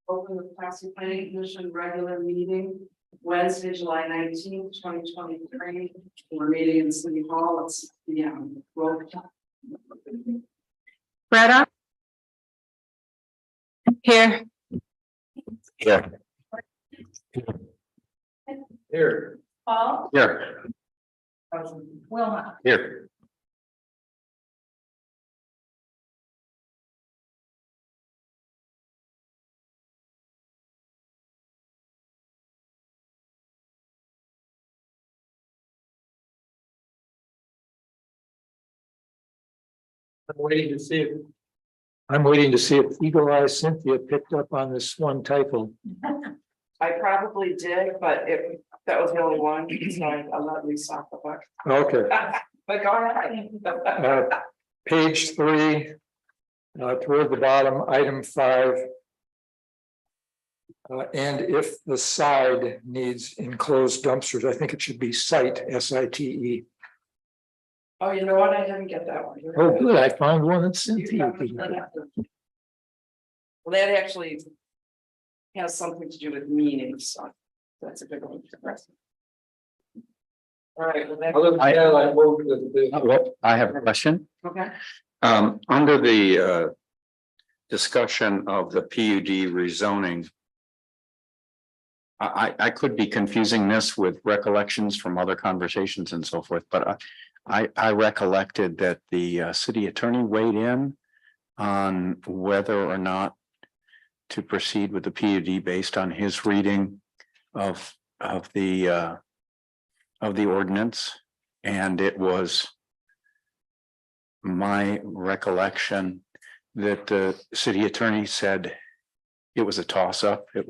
Open the Classic Planning Commission regular meeting Wednesday, July 19th, 2023. We're meeting in City Hall. It's roll call. Greta? Here. Here. Here. Paul. Here. Wilma. Here. I'm waiting to see if Eagle Eye Cynthia picked up on this one typo. I probably did, but that was the only one, so I'll let Lisa off the hook. Okay, But go ahead. page 3, toward the bottom, item 5. And if the side needs enclosed dumpsters, I think it should be site, S-I-T-E. Oh, you know what? I didn't get that one. Oh, good, I found one that You Cynthia. got it. Well, that actually has something to do with meaning, so that's a good one. All right, well, I have a question. okay. Under the discussion of the PUD rezoning. I could be confusing this with recollections from other conversations and so forth, but I recollected that the city attorney weighed in on whether or not to proceed with the PUD based on his reading of the ordinance, and it was my recollection that the city attorney said it was a toss-up. It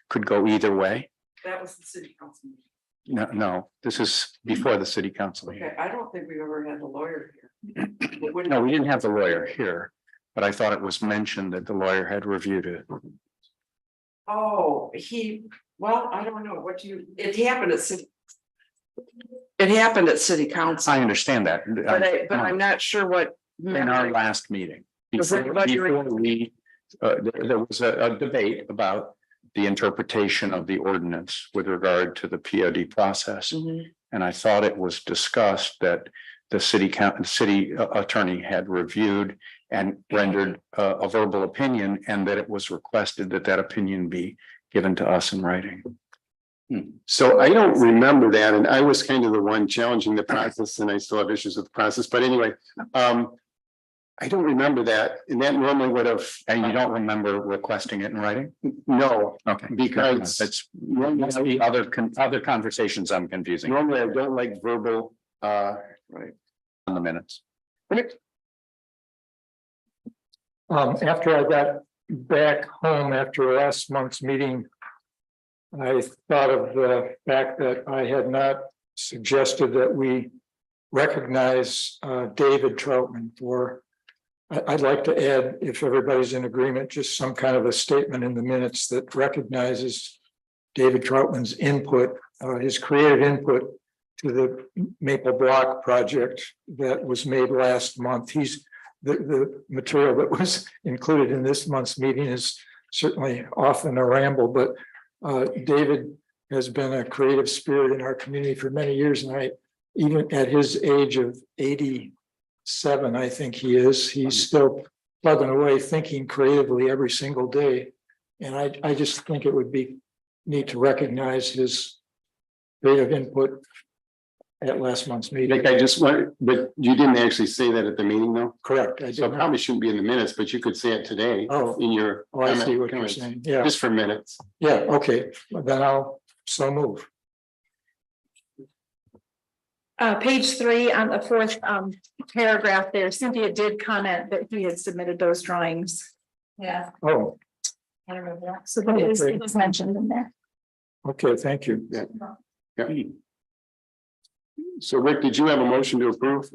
could go either way. That was the city council meeting. No, this is before the city council Okay, meeting. I don't think we've ever had a lawyer here. No, we didn't have the lawyer here, but I thought it was mentioned that the lawyer had reviewed it. Oh, well, I don't know, it happened at city. It happened at city council, I understand that. but I'm not sure what. In our last meeting. Was it Before what you were- we, there was a debate about the interpretation of the ordinance with regard to the POD process. Mhm. And I thought it was discussed that the city attorney had reviewed and rendered a verbal opinion, and that it was requested that that opinion be given to us in writing. So I don't remember that, and I was kind of the one challenging the process, and I still have issues with the process, but anyway. I don't remember that, and that normally would have, And you don't remember requesting it in writing? no, Okay. because It's must be other conversations I'm confusing normally I don't like verbal, right on the minutes. After I got back home after last month's meeting, I thought of the fact that I had not suggested that we recognize David Troutman for. I'd like to add, if everybody's in agreement, just some kind of a statement in the minutes that recognizes David Troutman's input, his creative input to the Maple Block project that was made last month. The material that was included in this month's meeting is certainly often a ramble, but David has been a creative spirit in our community for many years, and even at his age of 87, I think he's still plugging away, thinking creatively every single day. And I just think it would be neat to recognize his creative input at last month's meeting. like I just want, but you didn't actually say that at the meeting though. Correct. I So it did. probably shouldn't be in the minutes, but you could say it today Oh. in your. Oh, I see what you're comments, saying. Yeah, Just for minutes. yeah, okay, then I'll so move. Page 3 on the fourth paragraph there, Cynthia did comment that he had submitted those drawings. Yeah, Oh, I remember that. So that it is mentioned in there. okay, thank you. Yeah. So Rick, did you have a motion to approve?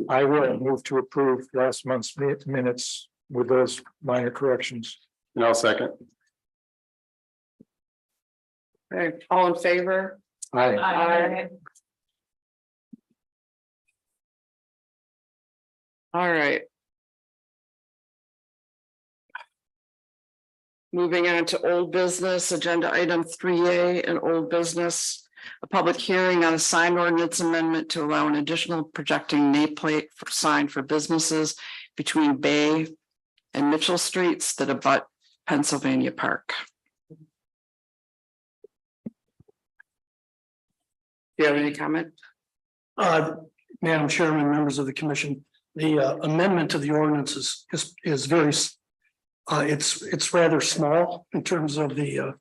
I will move to approve last month's minutes with those minor corrections. And I'll second. Okay, all in favor? Aye. Aye. All right. Moving on to old business, agenda item 3A and old business. A public hearing on a sign ordinance amendment to allow an additional projecting nameplate for sign for businesses between Bay and Mitchell Streets that abut Pennsylvania Park. Do you have any comment? Madam Chairman, members of the commission, the amendment to the ordinance is very, it's rather small in terms of the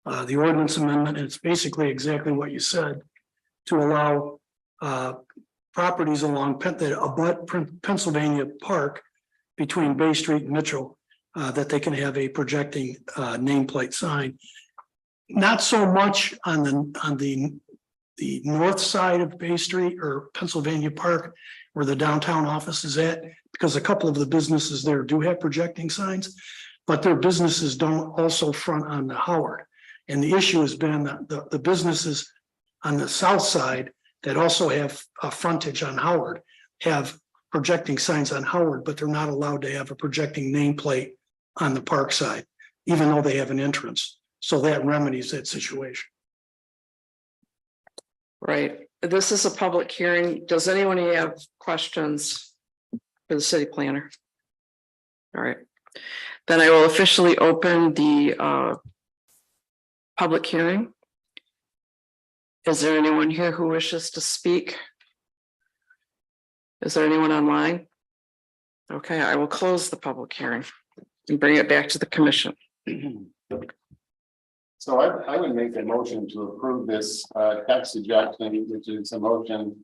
ordinance amendment. It's basically exactly what you said, to allow properties along that abut Pennsylvania Park between Bay Street and Mitchell, that they can have a projecting nameplate sign. Not so much on the north side of Bay Street or Pennsylvania Park, where the downtown office is at, because a couple of the businesses there do have projecting signs, but their businesses don't also front on the Howard. And the issue has been that the businesses on the south side that also have a frontage on Howard have projecting signs on Howard, but they're not allowed to have a projecting nameplate on the park side, even though they have an entrance. So that remedies that situation. Right, this is a public hearing. Does anyone have questions for the city planner? All right, then I will officially open the public hearing. Is there anyone here who wishes to speak? Is there anyone online? Okay, I will close the public hearing and bring it back to the commission. So I would make a motion to approve this text suggestion, which is a motion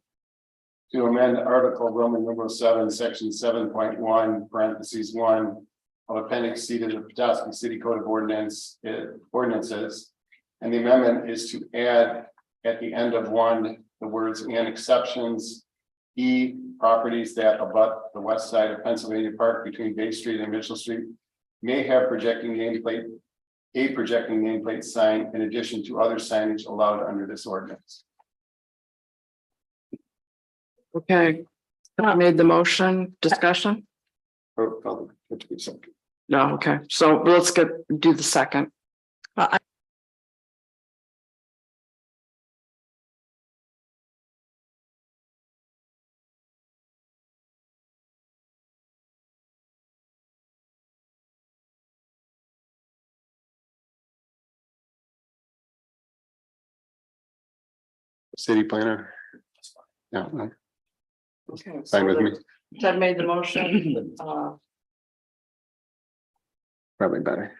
to amend Article Roman numeral 7, Section 7.1, parentheses 1 of Appendix C to the Petoskey City Code of Ordinances. And the amendment is to add at the end of 1 the words "and exceptions." E, properties that abut the west side of Pennsylvania Park between Bay Street and Mitchell Street may have a projecting nameplate sign in addition to other signage allowed under this ordinance. Okay, I made the motion. Discussion? No, okay, so let's do the second. City planner. Yeah, no, Okay, fine with me, Ted made the motion. probably better.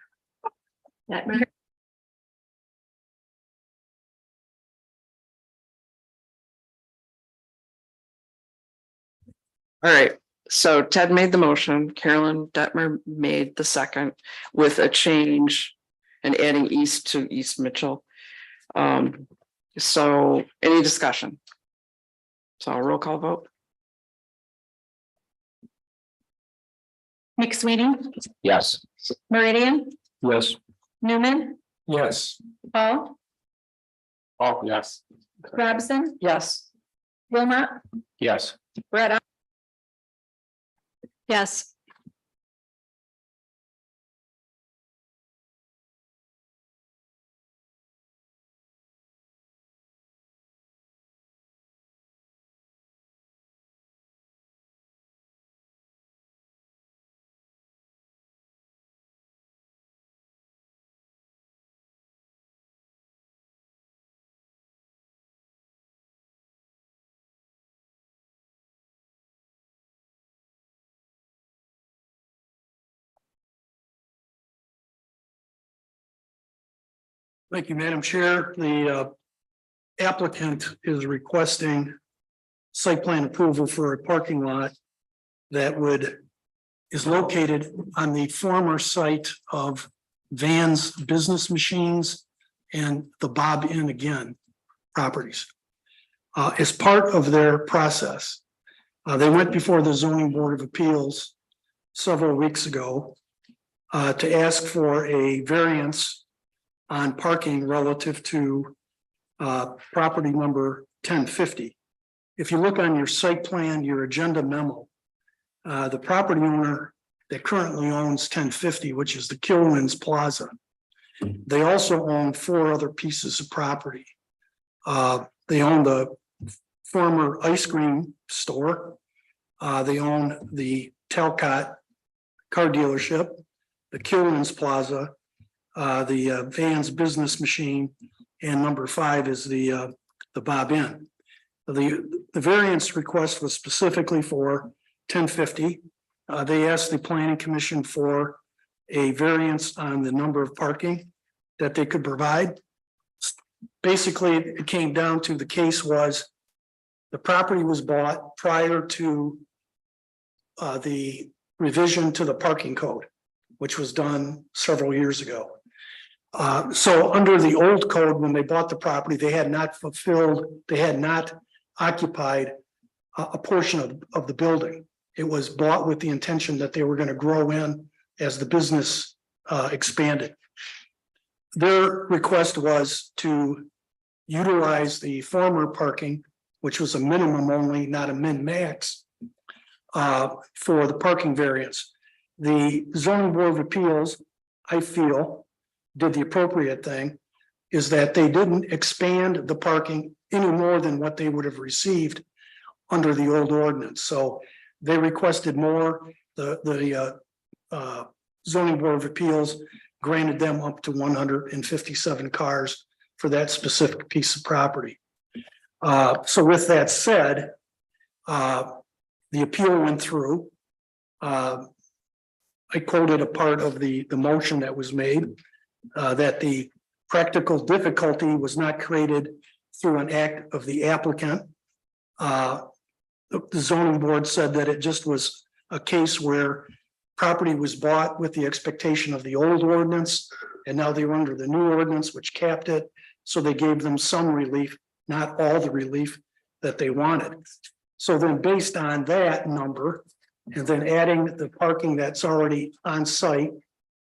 All right, so Ted made the motion, Carolyn Detmer made the second with a change and adding east to East Mitchell. So any discussion? So a roll call vote? McSweeney, Yes. Meridian, Yes. Newman, Yes. Paul, Oh, yes. Robson, Yes. Wilmot, Yes. Brett. Yes. Thank you, Madam Chair. The applicant is requesting site plan approval for a parking lot that is located on the former site of Van's Business Machines and the Bob Inn Again properties. As part of their process, they went before the Zoning Board of Appeals several weeks ago to ask for a variance on parking relative to property number 1050. If you look on your site plan, your agenda memo, the property owner that currently owns 1050, which is the Kilwins Plaza. They also own 4 other pieces of property. They own the former ice cream store. They own the Talcott car dealership, the Kilwins Plaza, the Vans Business Machine, and number 5 is the Bob Inn. The variance request was specifically for 1050. They asked the planning commission for a variance on the number of parking that they could provide. Basically, it came down to the case was the property was bought prior to the revision to the parking code, which was done several years ago. So under the old code, when they bought the property, they had not occupied a portion of the building. It was bought with the intention that they were going to grow in as the business expanded. Their request was to utilize the former parking, which was a minimum only, not a min-max, for the parking variance. The zoning board of appeals, I feel, did the appropriate thing, is that they didn't expand the parking any more than what they would have received under the old ordinance. So they requested more. The zoning board of appeals granted them up to 157 cars for that specific piece of property. So with that said, the appeal went through. I quoted a part of the motion that was made, that the practical difficulty was not created through an act of the applicant. The zoning board said that it just was a case where property was bought with the expectation of the old ordinance, and now they were under the new ordinance, which capped it. So they gave them some relief, not all the relief that they wanted. So then based on that number, and then adding the parking that's already on site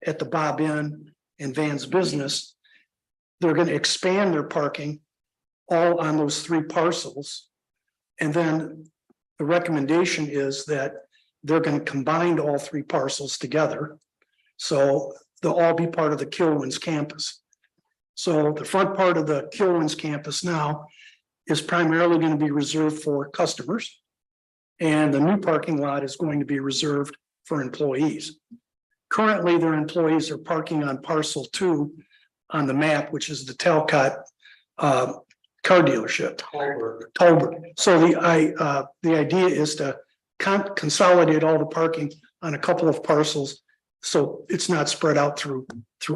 at the Bob Inn and Vans Business, they're going to expand their parking all on those 3 parcels. And then the recommendation is that they're going to combine all 3 parcels together. So they'll all be part of the Kilwins campus. So the front part of the Kilwins campus now is primarily going to be reserved for customers. And the new parking lot is going to be reserved for employees. Currently, their employees are parking on parcel 2 on the map, which is the Talcott car dealership. Tolbert. So the idea is to consolidate all the parking on a couple of parcels, so it's not spread out through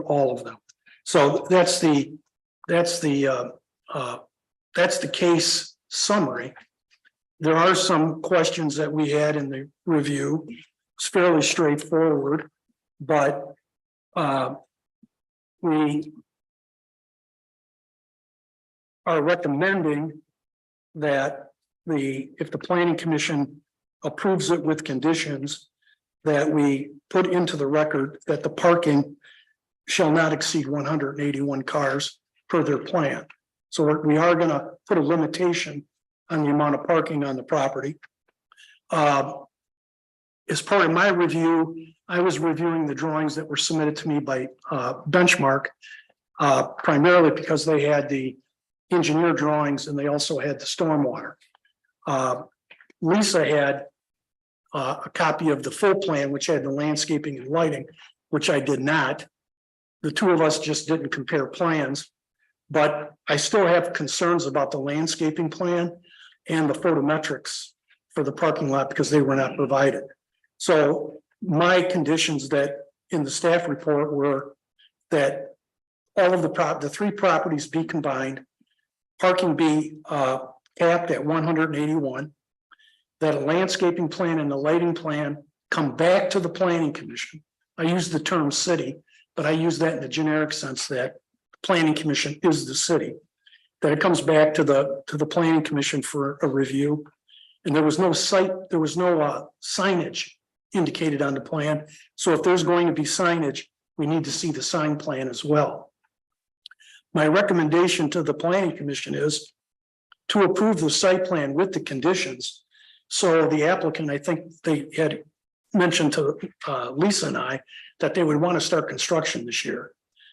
all of them. So that's the case summary. There are some questions that we had in the review. It's fairly straightforward, but we are recommending that if the planning commission approves it with conditions, that we put into the record that the parking shall not exceed 181 cars per their plan. So we are going to put a limitation on the amount of parking on the property. As part of my review, I was reviewing the drawings that were submitted to me by Benchmark, primarily because they had the engineer drawings and they also had the stormwater. Lisa had a copy of the full plan, which had the landscaping and lighting, which I did not. The 2 of us just didn't compare plans, but I still have concerns about the landscaping plan and the photometrics for the parking lot because they were not provided. So my conditions that in the staff report were that all of the 3 properties be combined, parking be capped at 181, that a landscaping plan and the lighting plan come back to the planning commission. I use the term city, but I use that in the generic sense that the planning commission is the city. That it comes back to the planning commission for a review. And there was no signage indicated on the plan. So if there's going to be signage, we need to see the sign plan as well. My recommendation to the planning commission is to approve the site plan with the conditions. So the applicant, I think they had mentioned to Lisa and I that they would want to start construction this year.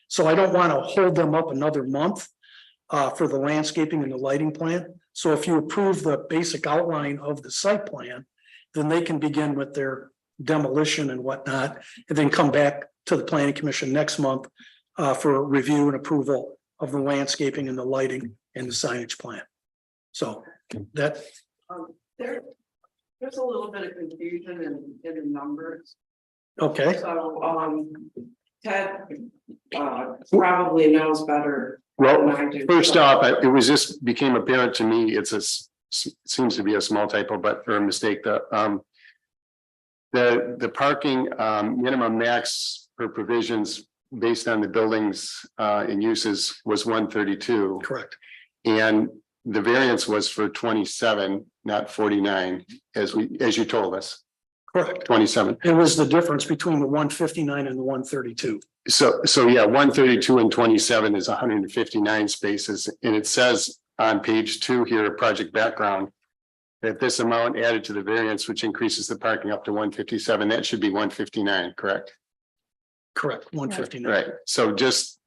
So I don't want to hold them up another month for the landscaping and the lighting plan. So if you approve the basic outline of the site plan, then they can begin with their demolition and whatnot, and then come back to the planning commission next month for review and approval of the landscaping and the lighting and the signage plan. So that, There's a little bit of confusion in the numbers. okay, So, Ted, probably knows better than Well, I do. first off, it was just became apparent to me, seems to be a small typo, but or a mistake, the parking, minimum max per provisions based on the buildings, and uses was 132. correct. And the variance was for 27, not 49, as you told us, Correct. 27. It was the difference between the 159 and the 132. So yeah, 132 and 27 is 159 spaces, and it says on page 2 here, project background, that this amount added to the variance, which increases the parking up to 157, that should be 159, correct? Correct, 159. Right, so just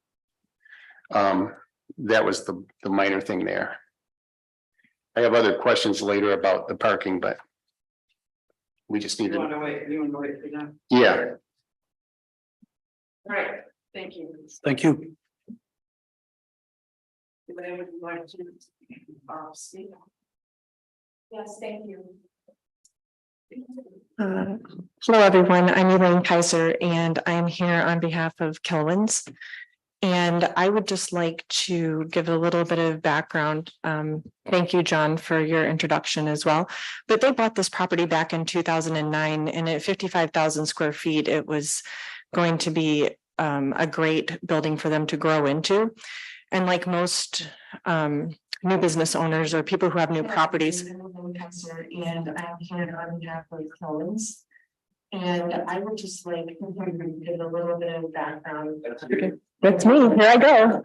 that was the minor thing there. I have other questions later about the parking, but we just need You want to, to wait, you want to wait for that? yeah. All right, thank you. Thank you. Anybody would like to, speak? Yes, thank you. Hello, everyone. I'm Elaine Kaiser, and I'm here on behalf of Kilwins. And I would just like to give a little bit of background. Thank you, John, for your introduction as well. But they bought this property back in 2009, and at 55,000 square feet, it was going to be a great building for them to grow into. And like most new business owners or people who have new properties. And I'm here on behalf of Kilwins. And I would just like to give a little bit of background. Okay, that's me. Here I go.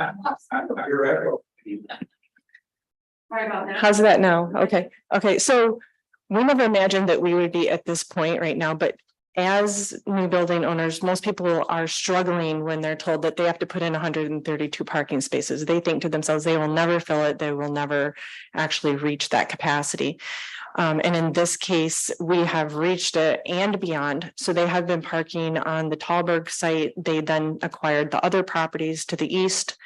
Sorry about that. How's that now? Okay, so we never imagined that we would be at this point right now, but as new building owners, most people are struggling when they're told that they have to put in 132 parking spaces. They think to themselves, they will never fill it. They will never actually reach that capacity. And in this case, we have reached it and beyond. So they have been parking on the Tallberg site. They then acquired the other properties to the east.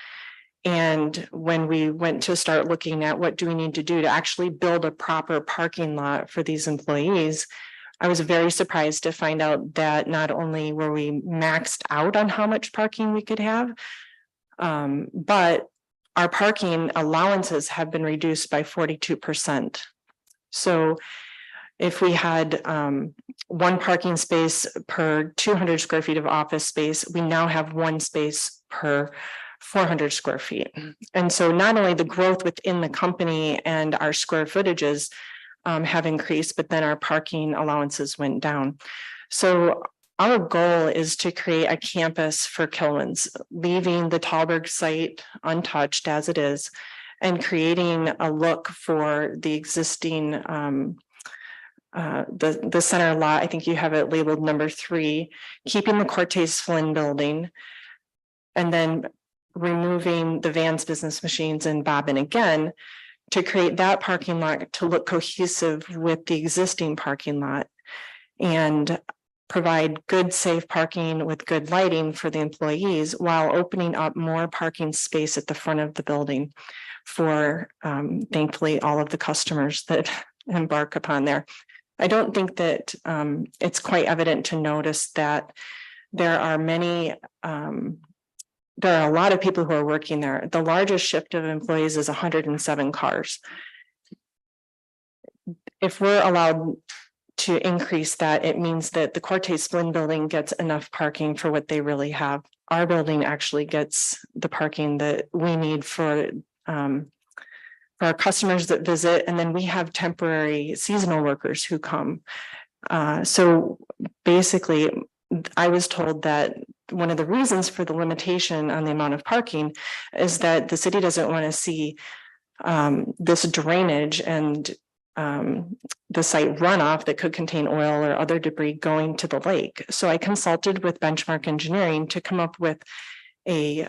And when we went to start looking at what do we need to do to actually build a proper parking lot for these employees, I was very surprised to find out that not only were we maxed out on how much parking we could have, but our parking allowances have been reduced by 42%. So if we had one parking space per 200 square feet of office space, we now have one space per 400 square feet. And so not only the growth within the company and our square footages have increased, but then our parking allowances went down. So our goal is to create a campus for Kilwins, leaving the Tallberg site untouched as it is, and creating a look for the existing the center lot. I think you have it labeled number 3, keeping the Cortez Flynn building, and then removing the Vans Business Machines and Bob and Again, to create that parking lot to look cohesive with the existing parking lot and provide good, safe parking with good lighting for the employees while opening up more parking space at the front of the building for thankfully all of the customers that embark upon there. I don't think that it's quite evident to notice that there are there are a lot of people who are working there. The largest shift of employees is 107 cars. If we're allowed to increase that, it means that the Cortez Flynn building gets enough parking for what they really have. Our building actually gets the parking that we need for our customers that visit, and then we have temporary seasonal workers who come. So basically, I was told that one of the reasons for the limitation on the amount of parking is that the city doesn't want to see this drainage and the site runoff that could contain oil or other debris going to the lake. So I consulted with Benchmark Engineering to come up with a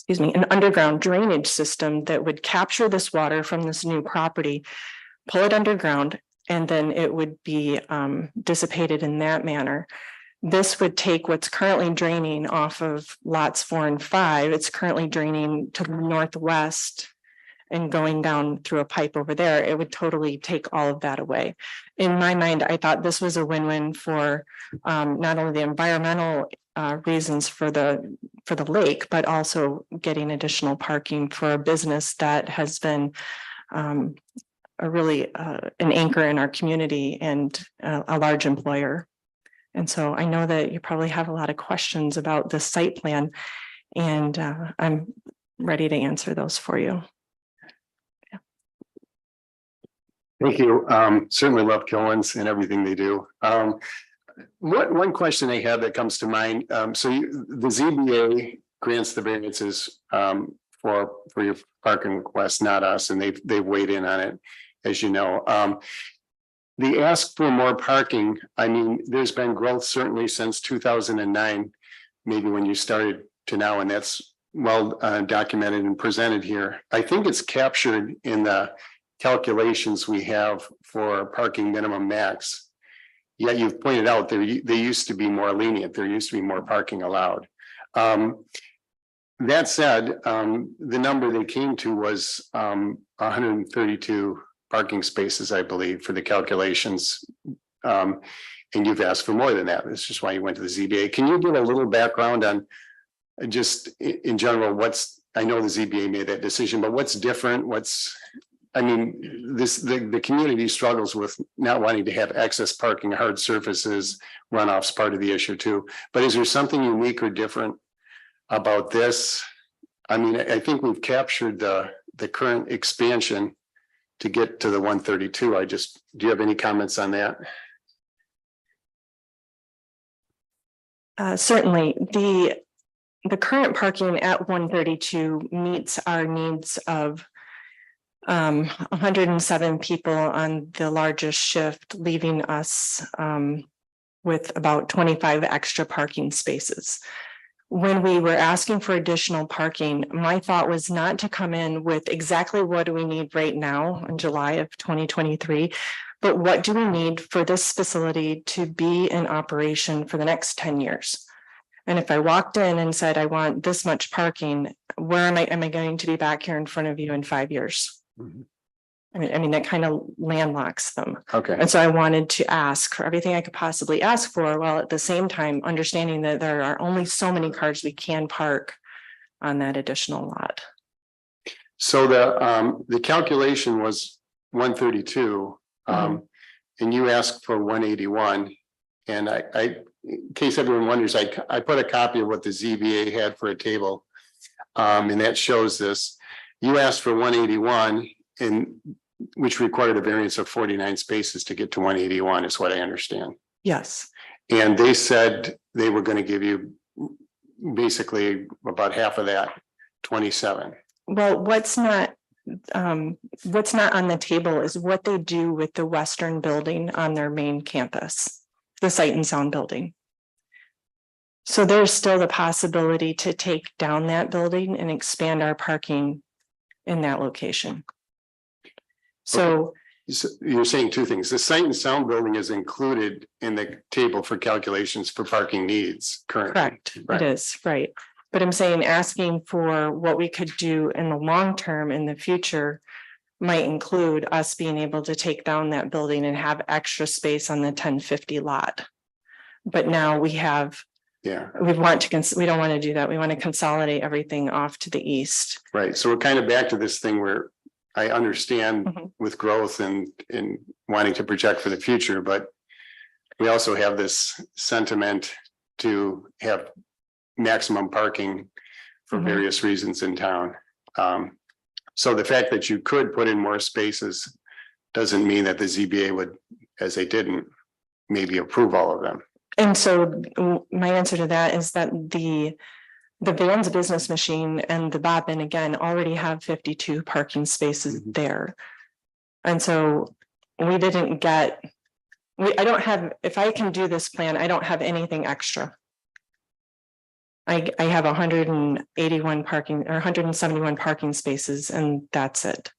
an underground drainage system that would capture this water from this new property, pull it underground, and then it would be dissipated in that manner. This would take what's currently draining off of lots 4 and 5. It's currently draining to the northwest and going down through a pipe over there. It would totally take all of that away. In my mind, I thought this was a win-win for not only the environmental reasons for the lake, but also getting additional parking for a business that has been a really an anchor in our community and a large employer. And so I know that you probably have a lot of questions about the site plan, and I'm ready to answer those for you. Thank you. Certainly love Killens and everything they do. One question I have that comes to mind, the ZBA grants the variances for your parking request, not us, and they've weighed in on it, as you know. They ask for more parking. I mean, there's been growth certainly since 2009, maybe when you started to now, and that's well documented and presented here. I think it's captured in the calculations we have for parking minimum max. Yet you've pointed out they used to be more lenient. There used to be more parking allowed. That said, the number they came to was 132 parking spaces, I believe, for the calculations. And you've asked for more than that. This is just why you went to the ZBA. Can you give a little background on just in general, I know the ZBA made that decision, but what's different? The community struggles with not wanting to have excess parking, hard surfaces, runoffs part of the issue too. But is there something unique or different about this? I mean, I think we've captured the current expansion to get to the 132. Do you have any comments on that? Certainly, the current parking at 132 meets our needs of 107 people on the largest shift, leaving us with about 25 extra parking spaces. When we were asking for additional parking, my thought was not to come in with exactly what do we need right now in July of 2023, but what do we need for this facility to be in operation for the next 10 years? And if I walked in and said, I want this much parking, where am I going to be back here in front of you in 5 years? Mhm. I mean, that kind of landlocks them. Okay. And so I wanted to ask for everything I could possibly ask for, while at the same time understanding that there are only so many cars we can park on that additional lot. So the calculation was 132, and you asked for 181. And I, in case everyone wonders, I put a copy of what the ZBA had for a table, and that shows this. You asked for 181, which required a variance of 49 spaces to get to 181, is what I understand. Yes. And they said they were going to give you basically about half of that, 27. Well, what's not on the table is what they do with the western building on their main campus, the Sight and Sound building. So there's still the possibility to take down that building and expand our parking in that location. So You're saying two things. The Sight and Sound building is included in the table for calculations for parking needs currently. correct, Right. it is, right. But I'm saying asking for what we could do in the long term in the future might include us being able to take down that building and have extra space on the 1050 lot. But now we have, Yeah, we don't want to do that. We want to consolidate everything off to the east. right. So we're kind of back to this thing where I understand Mhm. with growth and wanting to project for the future, but we also have this sentiment to have maximum parking for Mhm. various reasons in town. So the fact that you could put in more spaces doesn't mean that the ZBA would, as they didn't, maybe approve all of them. And so my answer to that is that the Vans Business Machine and the Bobbin again already have 52 parking spaces Mhm. there. And so we didn't get, I don't have, if I can do this plan, I don't have anything extra. I have 181 parking or 171 parking spaces and that's it.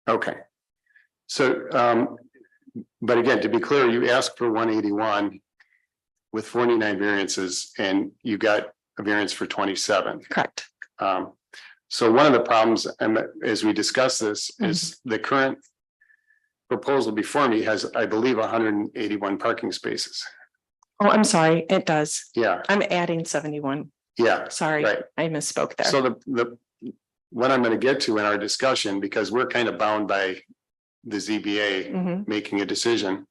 Okay. So, but again, to be clear, you asked for 181 with 49 variances and you got a variance for 27. Correct. So one of the problems, and as we discuss this, is the current proposal before me has, I believe, 181 parking spaces. Oh, I'm sorry. It does. Yeah, I'm adding 71. yeah. Sorry, Right. I misspoke there. So what I'm going to get to in our discussion, because we're kind of bound by the ZBA Mhm. making a decision.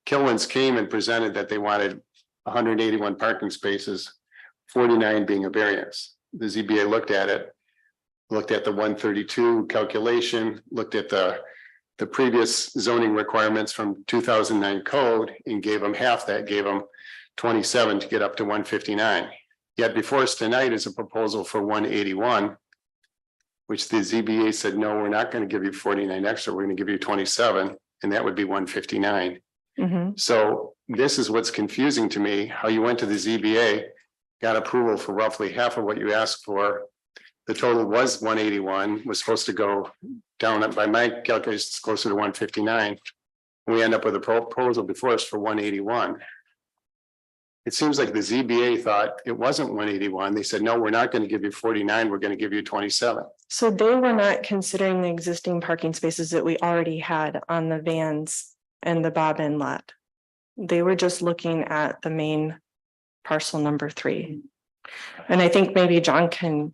Kilwins came and presented that they wanted 181 parking spaces, 49 being a variance. The ZBA looked at it, looked at the 132 calculation, looked at the previous zoning requirements from 2009 code and gave them half that, gave them 27 to get up to 159. Yet before us tonight is a proposal for 181, which the ZBA said, no, we're not going to give you 49 extra, we're going to give you 27, and that would be 159. Mhm. So this is what's confusing to me, how you went to the ZBA, got approval for roughly half of what you asked for. The total was 181, was supposed to go down by my calculations closer to 159. We end up with a proposal before us for 181. It seems like the ZBA thought it wasn't 181. They said, no, we're not going to give you 49, we're going to give you 27. So they were not considering the existing parking spaces that we already had on the vans and the Bob in lot. They were just looking at the main parcel number 3. And I think maybe John can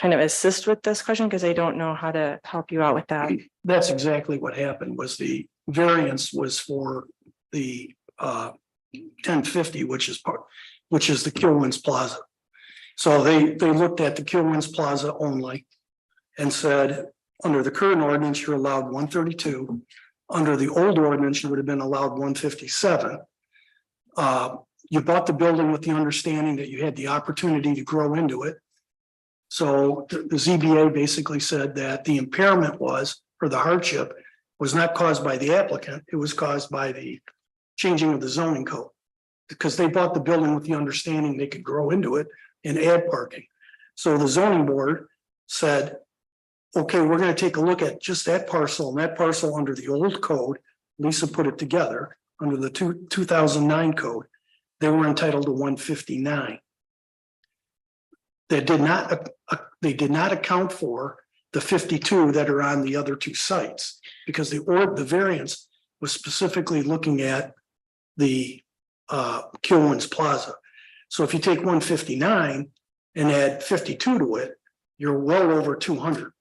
kind of assist with this question because I don't know how to help you out with that. That's exactly what happened, was the variance was for the 1050, which is the Kilwins Plaza. So they looked at the Kilwins Plaza only and said, under the current ordinance, you're allowed 132. Under the old ordinance, you would have been allowed 157. You bought the building with the understanding that you had the opportunity to grow into it. So the ZBA basically said that the impairment was, or the hardship, was not caused by the applicant, it was caused by the changing of the zoning code. Because they bought the building with the understanding they could grow into it and add parking. So the zoning board said, okay, we're gonna take a look at just that parcel and that parcel under the old code. Lisa put it together under the 2009 code. They were entitled to 159. They did not account for the 52 that are on the other 2 sites because the variance was specifically looking at the Kilwins Plaza. So if you take 159 and add 52 to it, you're well over 200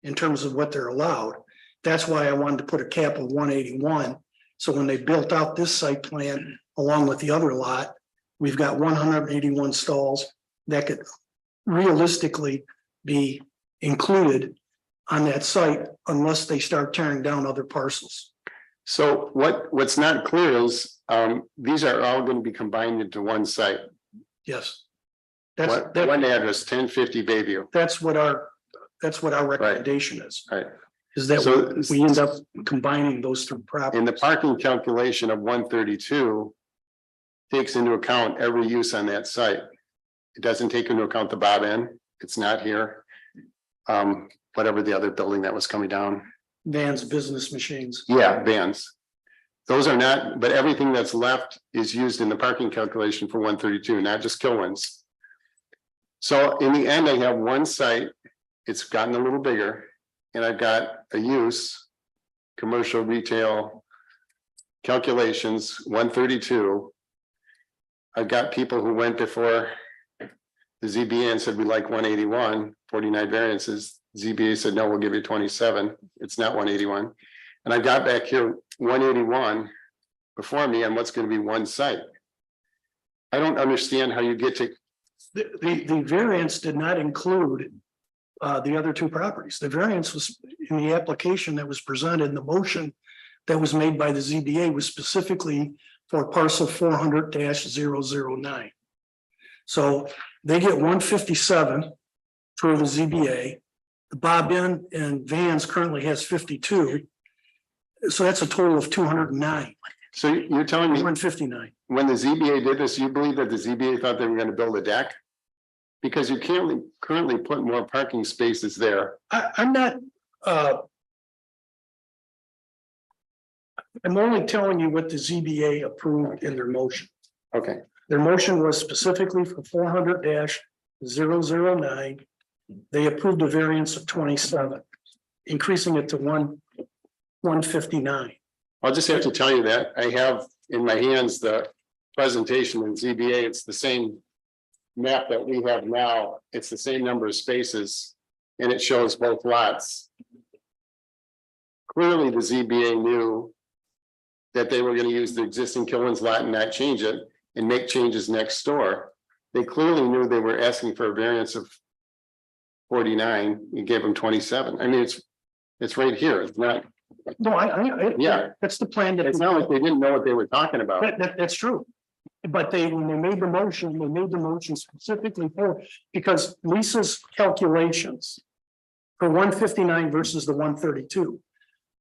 in terms of what they're allowed. That's why I wanted to put a cap of 181. So when they built out this site plan along with the other lot, we've got 181 stalls that could realistically be included on that site unless they start tearing down other parcels. So what's not clear is these are all going to be combined into one site. Yes. One That's address, 1050 Bayview. what our recommendation is. Right. Is that So- we end up combining those 2 properties. In the parking calculation of 132 takes into account every use on that site. It doesn't take into account the Bob Inn. It's not here. Whatever the other building that was coming down. Vans, business machines. Yeah, vans. Those are not, but everything that's left is used in the parking calculation for 132, not just Kilwins. So in the end, I have one site. It's gotten a little bigger and I've got a use, commercial retail calculations, 132. I've got people who went before the ZBA and said, we like 181, 49 variances. ZBA said, no, we'll give you 27. It's not 181. And I got back here 181 before me on what's going to be one site. I don't understand how you get to, The variance did not include the other 2 properties. The variance was in the application that was presented in the motion that was made by the ZBA was specifically for parcel 400-009. So they get 157 through the ZBA. The Bob In and Vans currently has 52. So that's a total of 209. So you're telling me 159. when the ZBA did this, you believe that the ZBA thought they were gonna build a deck? Because you can't currently put more parking spaces there. I'm not, I'm only telling you what the ZBA approved in their motion. Okay, Their motion was specifically for 400-009. They approved a variance of 27, increasing it to 159. I'll just have to tell you that I have in my hands the presentation in ZBA. It's the same map that we have now. It's the same number of spaces and it shows both lots. Clearly, the ZBA knew that they were going to use the existing Killen's lot and not change it and make changes next door. They clearly knew they were asking for a variance of 49. You gave them 27. I mean, it's right here. It's not, No, Yeah. that's the plan that. it's not like they didn't know what they were talking about. That's true. But when they made the motion specifically because Lisa's calculations for 159 versus the 132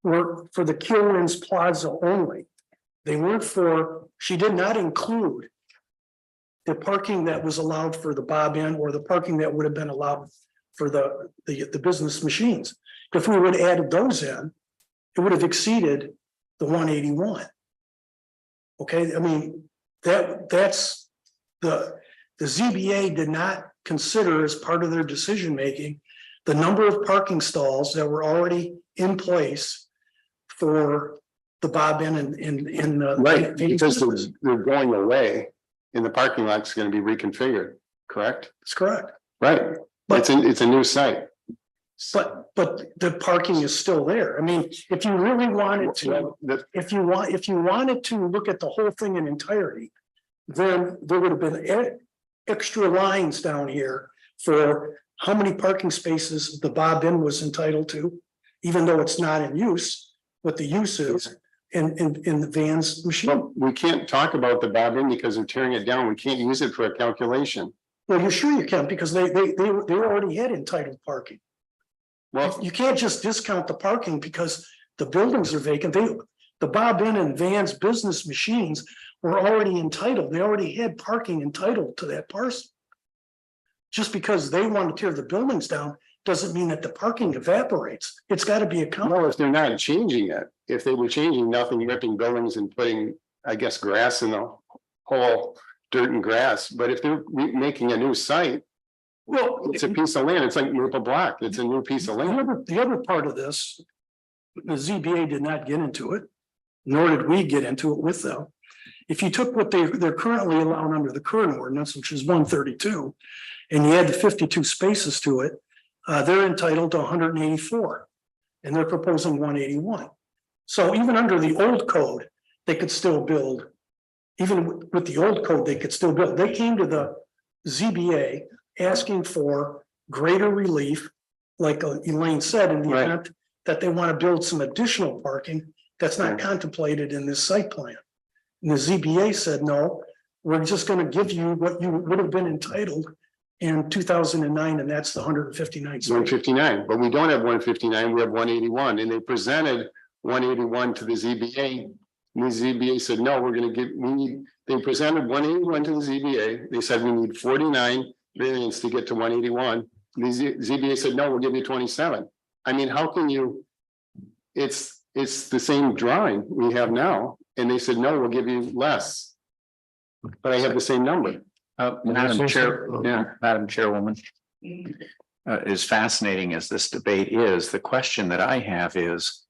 were for the Killen's Plaza only. They weren't she did not include the parking that was allowed for the Bob In or the parking that would have been allowed for the business machines. If we would have added those in, it would have exceeded the 181. Okay, I mean, that's the ZBA did not consider as part of their decision making the number of parking stalls that were already in place for the Bob In and the Right, because they're going away and the parking lot's going to be reconfigured, correct? That's correct. Right, But it's a new site. but the parking is still there. I mean, if you really wanted to. If you wanted to look at the whole thing in entirety, then there would have been extra lines down here for how many parking spaces the Bob In was entitled to, even though it's not in use, what the use is in the Vans machine. But we can't talk about the Bob In because they're tearing it down. We can't use it for a calculation. Well, you're sure you can, because they already had entitled parking. Well, You can't just discount the parking because the buildings are vacant. The Bob In and Vans business machines were already entitled. They already had parking entitled to that parcel. Just because they want to tear the buildings down doesn't mean that the parking evaporates. It's got to be accounted. no, if they're not changing it, if they were changing nothing, ripping buildings and putting, I guess, grass in the whole dirt and grass, but if they're making a new site, Well, it's a piece of land. It's like Maple Block. It's a new piece of land. the other part of this, the ZBA did not get into it, nor did we get into it with them. If you took what they're currently allowed under the current ordinance, which is 132, and you add the 52 spaces to it, they're entitled to 184, and they're proposing 181. So even under the old code, they could still build. Even with the old code, they could still build. They came to the ZBA asking for greater relief, like Elaine said, in the Right. event that they want to build some additional parking that's not contemplated in this site plan. And the ZBA said, no, we're just going to give you what you would have been entitled in 2009, and that's the 159. It's 159, but we don't have 159, we have 181, and they presented 181 to the ZBA. And the ZBA said, no, they presented 181 to the ZBA. They said we need 49 variants to get to 181. The ZBA said, no, we'll give you 27. I mean, how can you? It's the same drawing we have now, and they said, no, we'll give you less. But I have the same number. Madam Chair, Madam Chairwoman. As fascinating as this debate is, the question that I have is,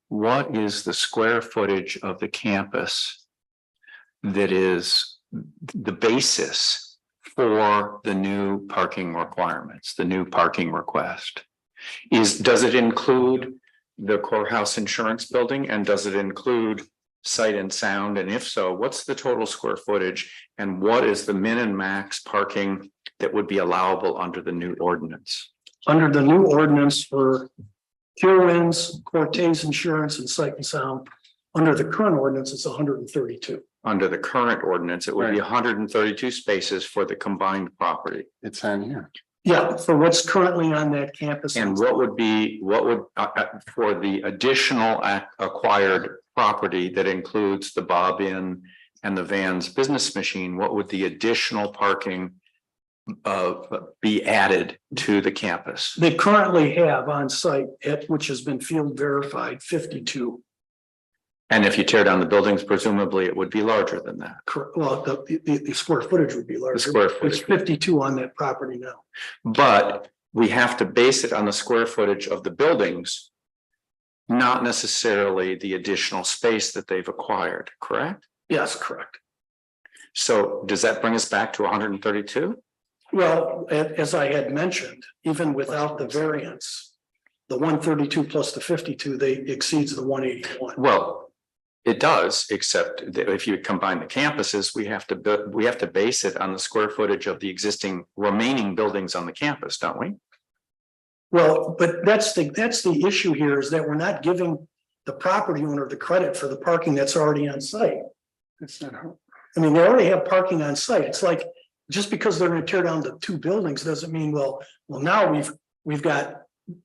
what is the square footage of the campus that is the basis for the new parking requirements, the new parking request? Does it include the courthouse insurance building, and does it include sight and sound? And if so, what's the total square footage, and what is the min and max parking that would be allowable under the new ordinance? Under the new ordinance for Killen's, Cortez Insurance, and Sight and Sound, under the current ordinance, it's 132. Under the current ordinance, it would be Right. 132 spaces for the combined property. It's on here. Yeah, for what's currently on that campus. And what would, for the additional acquired property that includes the Bob Inn and the Vans Business Machine, what would the additional parking be added to the campus? They currently have on site, which has been field verified, 52. And if you tear down the buildings, presumably it would be larger than that. Well, the square footage would be larger. square It's footage. 52 on that property now. But we have to base it on the square footage of the buildings, not necessarily the additional space that they've acquired, correct? Yes, correct. So does that bring us back to 132? Well, as I had mentioned, even without the variance, the 132 plus the 52, they exceeds the 181. Well, it does, except that if you combine the campuses, we have to base it on the square footage of the existing remaining buildings on the campus, don't we? Well, but that's the issue here, is that we're not giving the property owner the credit for the parking that's already on site. That's not how. I mean, they already have parking on site. It's like, just because they're gonna tear down the two buildings doesn't mean, well, now we've got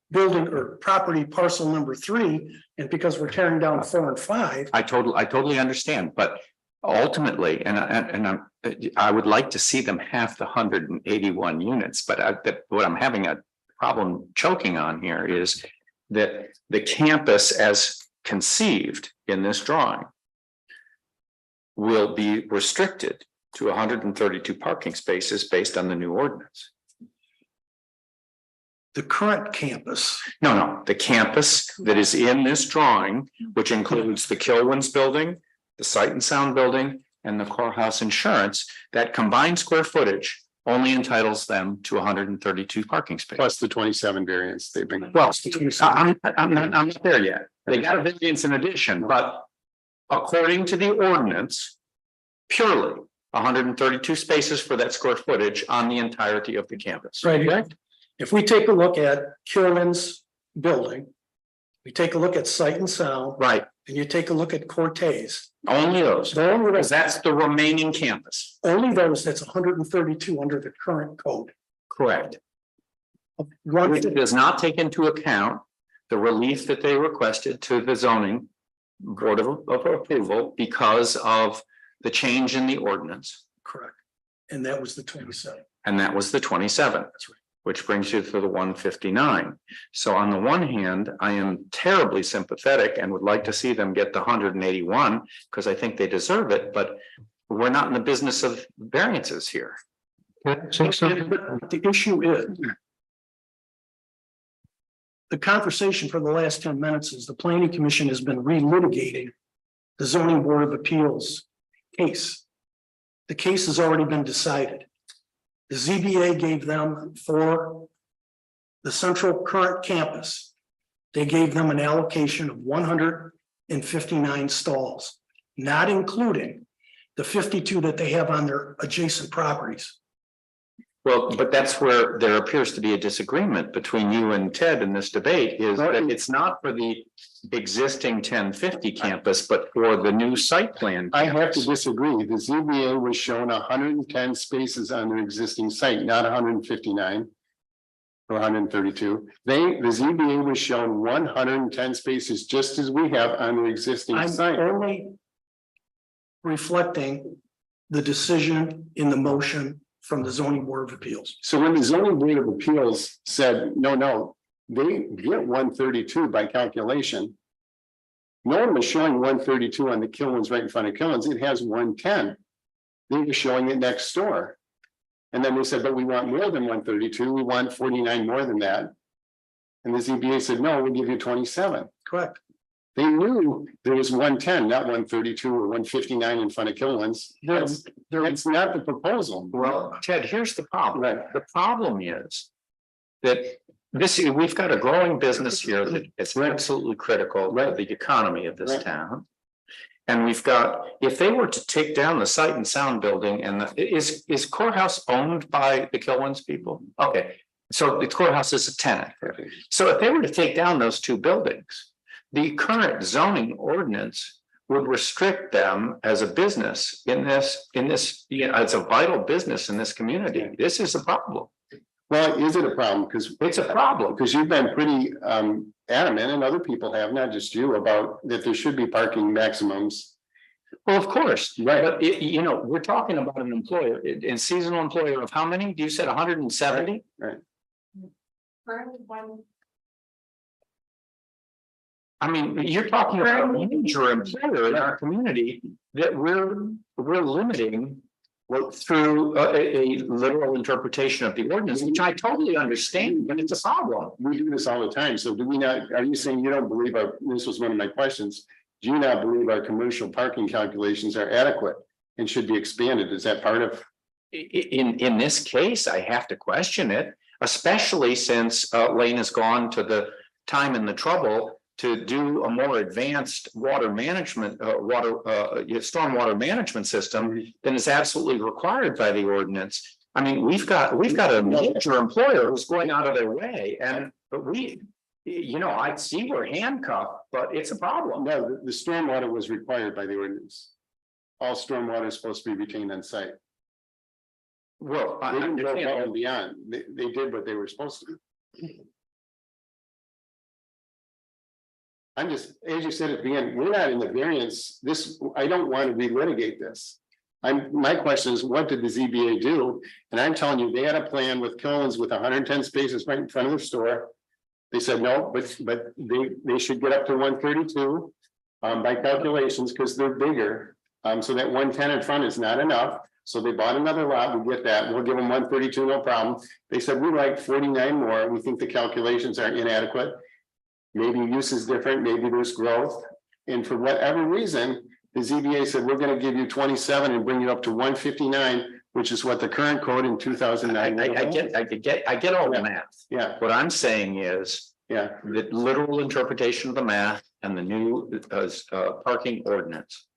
building or property parcel number 3, and because we're tearing down 4 and 5. I totally understand, but ultimately, I would like to see them have the 181 units, but what I'm having a problem choking on here is that the campus as conceived in this drawing will be restricted to 132 parking spaces based on the new ordinance. The current campus, No, the campus that is in this drawing, which includes the Kilwins building, the Sight and Sound building, and the courthouse insurance, that combined square footage only entitles them to 132 parking spaces. Plus the 27 variants they've been. Well, I'm not there yet. They got a variance in addition, but according to the ordinance, purely 132 spaces for that square footage on the entirety of the campus. right here. If we take a look at Killen's building, we take a look at Sight and Sound, Right, and you take a look at Cortez. only those, The only because that's the remaining campus. that's 132 under the current code. Correct. One, Which does not take into account the relief that they requested to the zoning board of approval because of the change in the ordinance. correct. And that was the 27. And that was the 27. That's right. Which brings you to the 159. So on the one hand, I am terribly sympathetic and would like to see them get the 181 because I think they deserve it, but we're not in the business of variances here. But the issue is, the conversation for the last 10 minutes is the planning commission has been relitigating the zoning board of appeals case. The case has already been decided. The ZBA gave them for the central current campus, they gave them an allocation of 159 stalls, not including the 52 that they have on their adjacent properties. Well, but that's where there appears to be a disagreement between you and Ted in this debate is that it's not for the existing 1050 campus, but for the new site plan. I have to campus. disagree. The ZBA was shown 110 spaces on their existing site, not 159. Or 132. The ZBA was shown 110 spaces, just as we have on the existing I'm site. only reflecting the decision in the motion from the zoning board of appeals. So when the zoning board of appeals said, no, they get 132 by calculation. No one was showing 132 on the Kilwins right in front of Kilwins. It has 110. They were showing it next door. And then they said, but we want more than 132. We want 49 more than that. And the ZBA said, no, we'll give you 27. Correct. They knew there was 110, not 132 or 159 in front of Kilwins. That's not the proposal. Well, Ted, here's the problem. Right. The problem is that we've got a growing business here that is absolutely critical to the economy of this Right. town. And we've got, if they were to take down the Sight and Sound building and is courthouse owned by the Kilwins people? Okay, so the courthouse is a tenant. So if they were to take down those two buildings, the current zoning ordinance would restrict them as a business in this, it's a vital business in this community. This is a problem. Well, is it a problem? Because It's a problem. because you've been pretty adamant, and other people have, not just you, about that there should be parking maximums. Well, of course, Right. but you know, we're talking about an employer, a seasonal employer of how many? You said 170? Right. I mean, you're talking about a major employer in our community that we're limiting. Well, through a literal interpretation of the ordinance, which I totally understand, but it's a problem. We do this all the time. So do we not, are you saying you don't believe this was one of my questions. Do you not believe our commercial parking calculations are adequate and should be expanded? Is that part of? In this case, I have to question it, especially since Lane has gone to the time and the trouble to do a more advanced water management, stormwater management system than is absolutely required by the ordinance. I mean, we've got a major employer who's going out of their way, but we, you know, I see we're handcuffed, but it's a problem. No, the stormwater was required by the ordinance. All stormwater is supposed to be retained on site. Well, They didn't go above and beyond. They did what they were supposed to. I'm just, as you said at the end, we're not in the variance. I don't want to relitigate this. My question is, what did the ZBA do? And I'm telling you, they had a plan with Killen's with 110 spaces right in front of their store. They said, no, but they should get up to 132 by calculations, because they're bigger. So that 110 in front is not enough. So they bought another lot. We get that. We'll give them 132, no problem. They said, we like 49 more. We think the calculations are inadequate. Maybe use is different, maybe there's growth. And for whatever reason, the ZBA said, we're gonna give you 27 and bring you up to 159, which is what the current code in 2009. I get all the math. Yeah, What I'm saying is yeah, the literal interpretation of the math and the new parking ordinance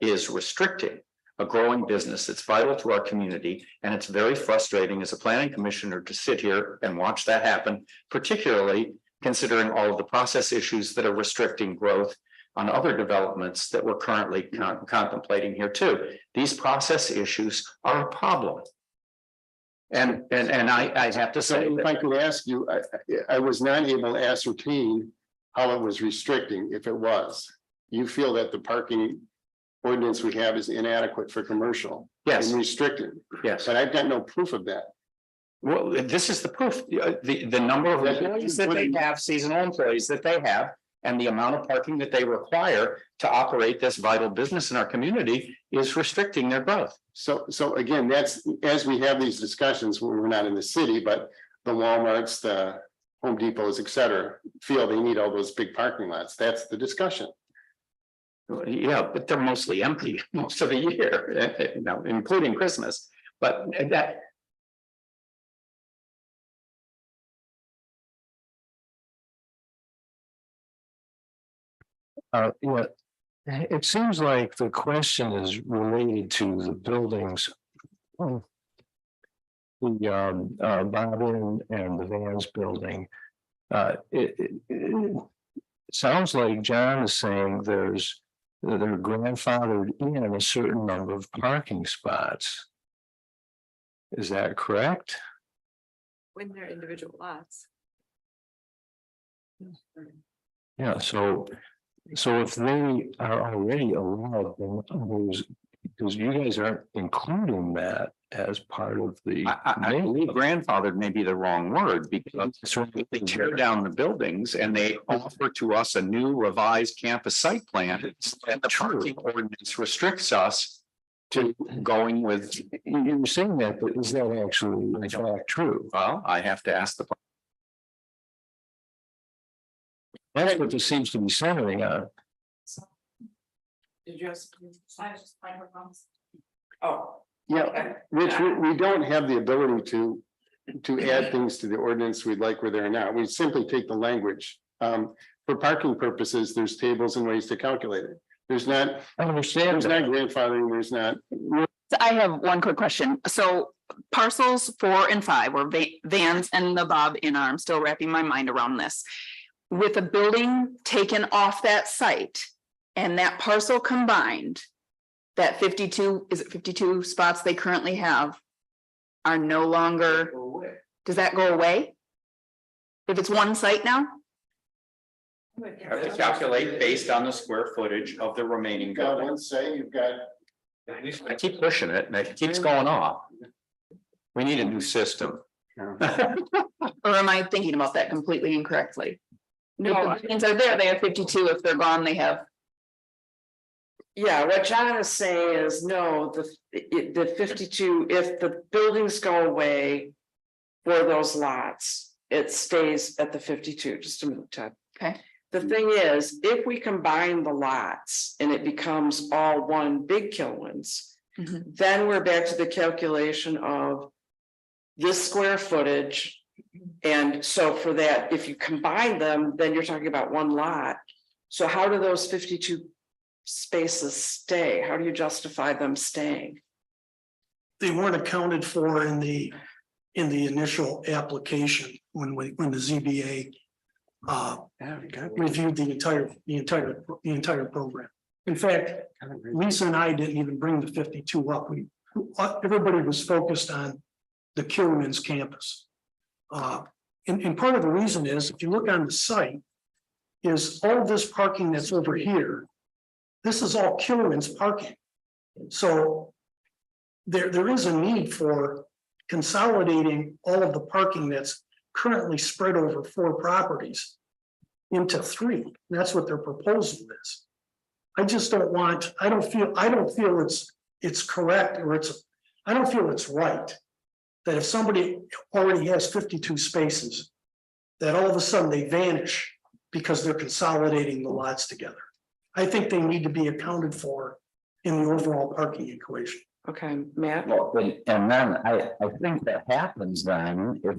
is restricting a growing business that's vital to our community. And it's very frustrating as a planning commissioner to sit here and watch that happen, particularly considering all of the process issues that are restricting growth on other developments that we're currently contemplating here too. These process issues are a problem. And I have to so say, if I could ask you, I was not able to ascertain how it was restricting, if it was. You feel that the parking ordinance we have is inadequate for commercial? yes, And restricted, yes. but I've got no proof of that. Well, this is the proof, the number of employees that they have, seasonal employees that they have, and the amount of parking that they require to operate this vital business in our community is restricting their growth. So again, that's, as we have these discussions, when we're not in the city, but the Walmarts, the Home Depots, et cetera, feel they need all those big parking lots. That's the discussion. Yeah, but they're mostly empty most of the year, you know, including Christmas, but that. Yeah, it seems like the question is related to the buildings. The Bobbin and the Vans building. It sounds like John is saying they're grandfathered in a certain number of parking spots. Is that correct? When they're individual lots. Yeah, so if they are already allowed, then those, because you guys aren't including that as part of the. I believe grandfathered may be the wrong word, because they tear down the buildings and they offer to us a new revised campus site plan. And the parking ordinance restricts us to going with, You're saying that, but is that actually in fact true? well, I have to ask the. That's what this seems to be centering on. Did you ask? Yeah, Rich, we don't have the ability to add things to the ordinance we'd like where they're now. We simply take the language. For parking purposes, there's tables and ways to calculate it. There's not, I understand that. grandfathering, there's not. I have one quick question. So parcels 4 and 5 were Vans and the Bob Inn. I'm still wrapping my mind around this. With a building taken off that site and that parcel combined, that 52, is it 52 spots they currently have are no longer Does that go away? If it's one site now? You have to calculate based on the square footage of the remaining You've got building. one say, you've got, I keep pushing it and it keeps going off. We need a new system. Or am I thinking about that completely incorrectly? No, If the buildings are there, they have 52. If they're gone, they have. yeah, what John is saying is, no, the 52, if the buildings go away. For those lots, it stays at the 52, just a minute, Ted. Okay. The thing is, if we combine the lots and it becomes all one big Kilwins. Mhm. Then we're back to the calculation of. This square footage. And so for that, if you combine them, then you're talking about one lot. So how do those 52 spaces stay? How do you justify them staying? They weren't accounted for in the initial application when the ZBA reviewed the entire program. In fact, Lisa and I didn't even bring the 52 up. Everybody was focused on the Kilwins campus. And part of the reason is, if you look on the site, is all of this parking that's over here, this is all Kilwins parking. So there is a need for consolidating all of the parking that's currently spread over 4 properties into 3. That's what their proposal is. I just don't want, I don't feel it's correct, or I don't feel it's right that if somebody already has 52 spaces, that all of a sudden they vanish because they're consolidating the lots together. I think they need to be accounted for in the overall parking equation. Okay, Matt? Well, and then I think that happens then if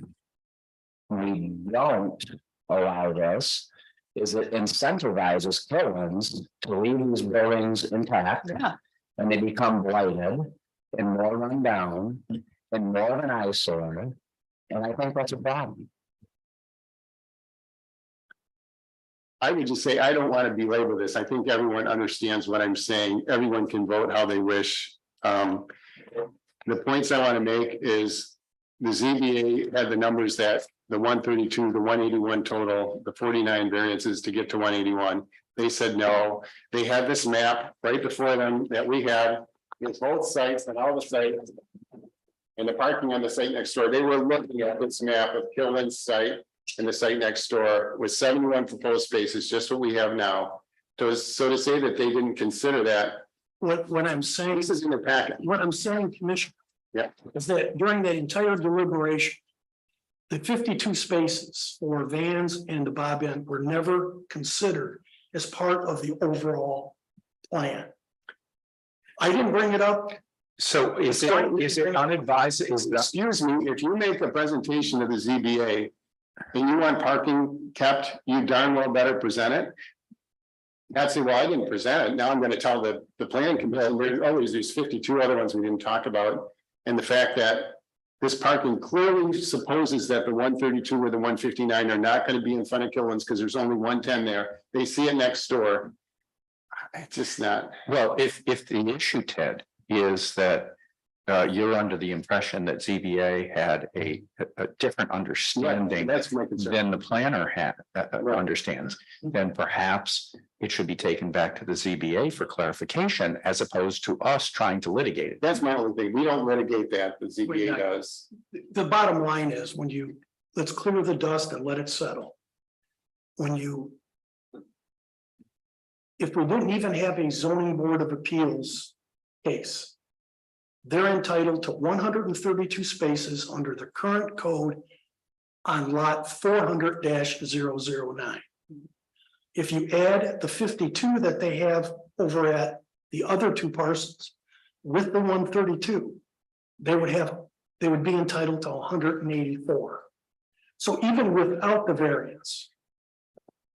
we don't allow this, is it incentivizes Kilwins to leave these buildings intact. Yeah. And they become blighted and more run down and more of an eyesore. And I think that's a problem. I would just say, I don't want to belabor this. I think everyone understands what I'm saying. Everyone can vote how they wish. The points I want to make is the ZBA had the numbers that the 132, the 181 total, the 49 variances to get to 181. They said no. They had this map right before them that we had with both sites and all the sites. And the parking on the site next door. They were looking at this map of Kilwin's site and the site next door with 71 proposed spaces, just what we have now. So to say that they didn't consider that, What I'm saying, this is in the packet. what I'm saying, Commissioner. Yeah. Is that during that entire deliberation, the 52 spaces for vans and the bob end were never considered as part of the overall plan. I didn't bring it up. So is it unadvised? Excuse me, if you make a presentation to the ZBA and you want parking kept, you darn well better present it. That's why I didn't present it. Now I'm going to tell the planning commission, there's 52 other ones we didn't talk about. And the fact that this parking clearly supposes that the 132 or the 159 are not going to be in front of Kilwins because there's only 110 there. They see it next door. It's just not. Well, if the issue, Ted, is that you're under the impression that ZBA had a different understanding That's my concern. than the planner Right. understands, then perhaps it should be taken back to the ZBA for clarification as opposed to us trying to litigate it. That's my only thing. We don't litigate that. The ZBA does. The bottom line is let's clear the dust and let it settle. If we didn't even have a zoning board of appeals case, they're entitled to 132 spaces under the current code on lot 400-009. If you add the 52 that they have over at the other 2 parcels with the 132, they would be entitled to 184. So even without the variance,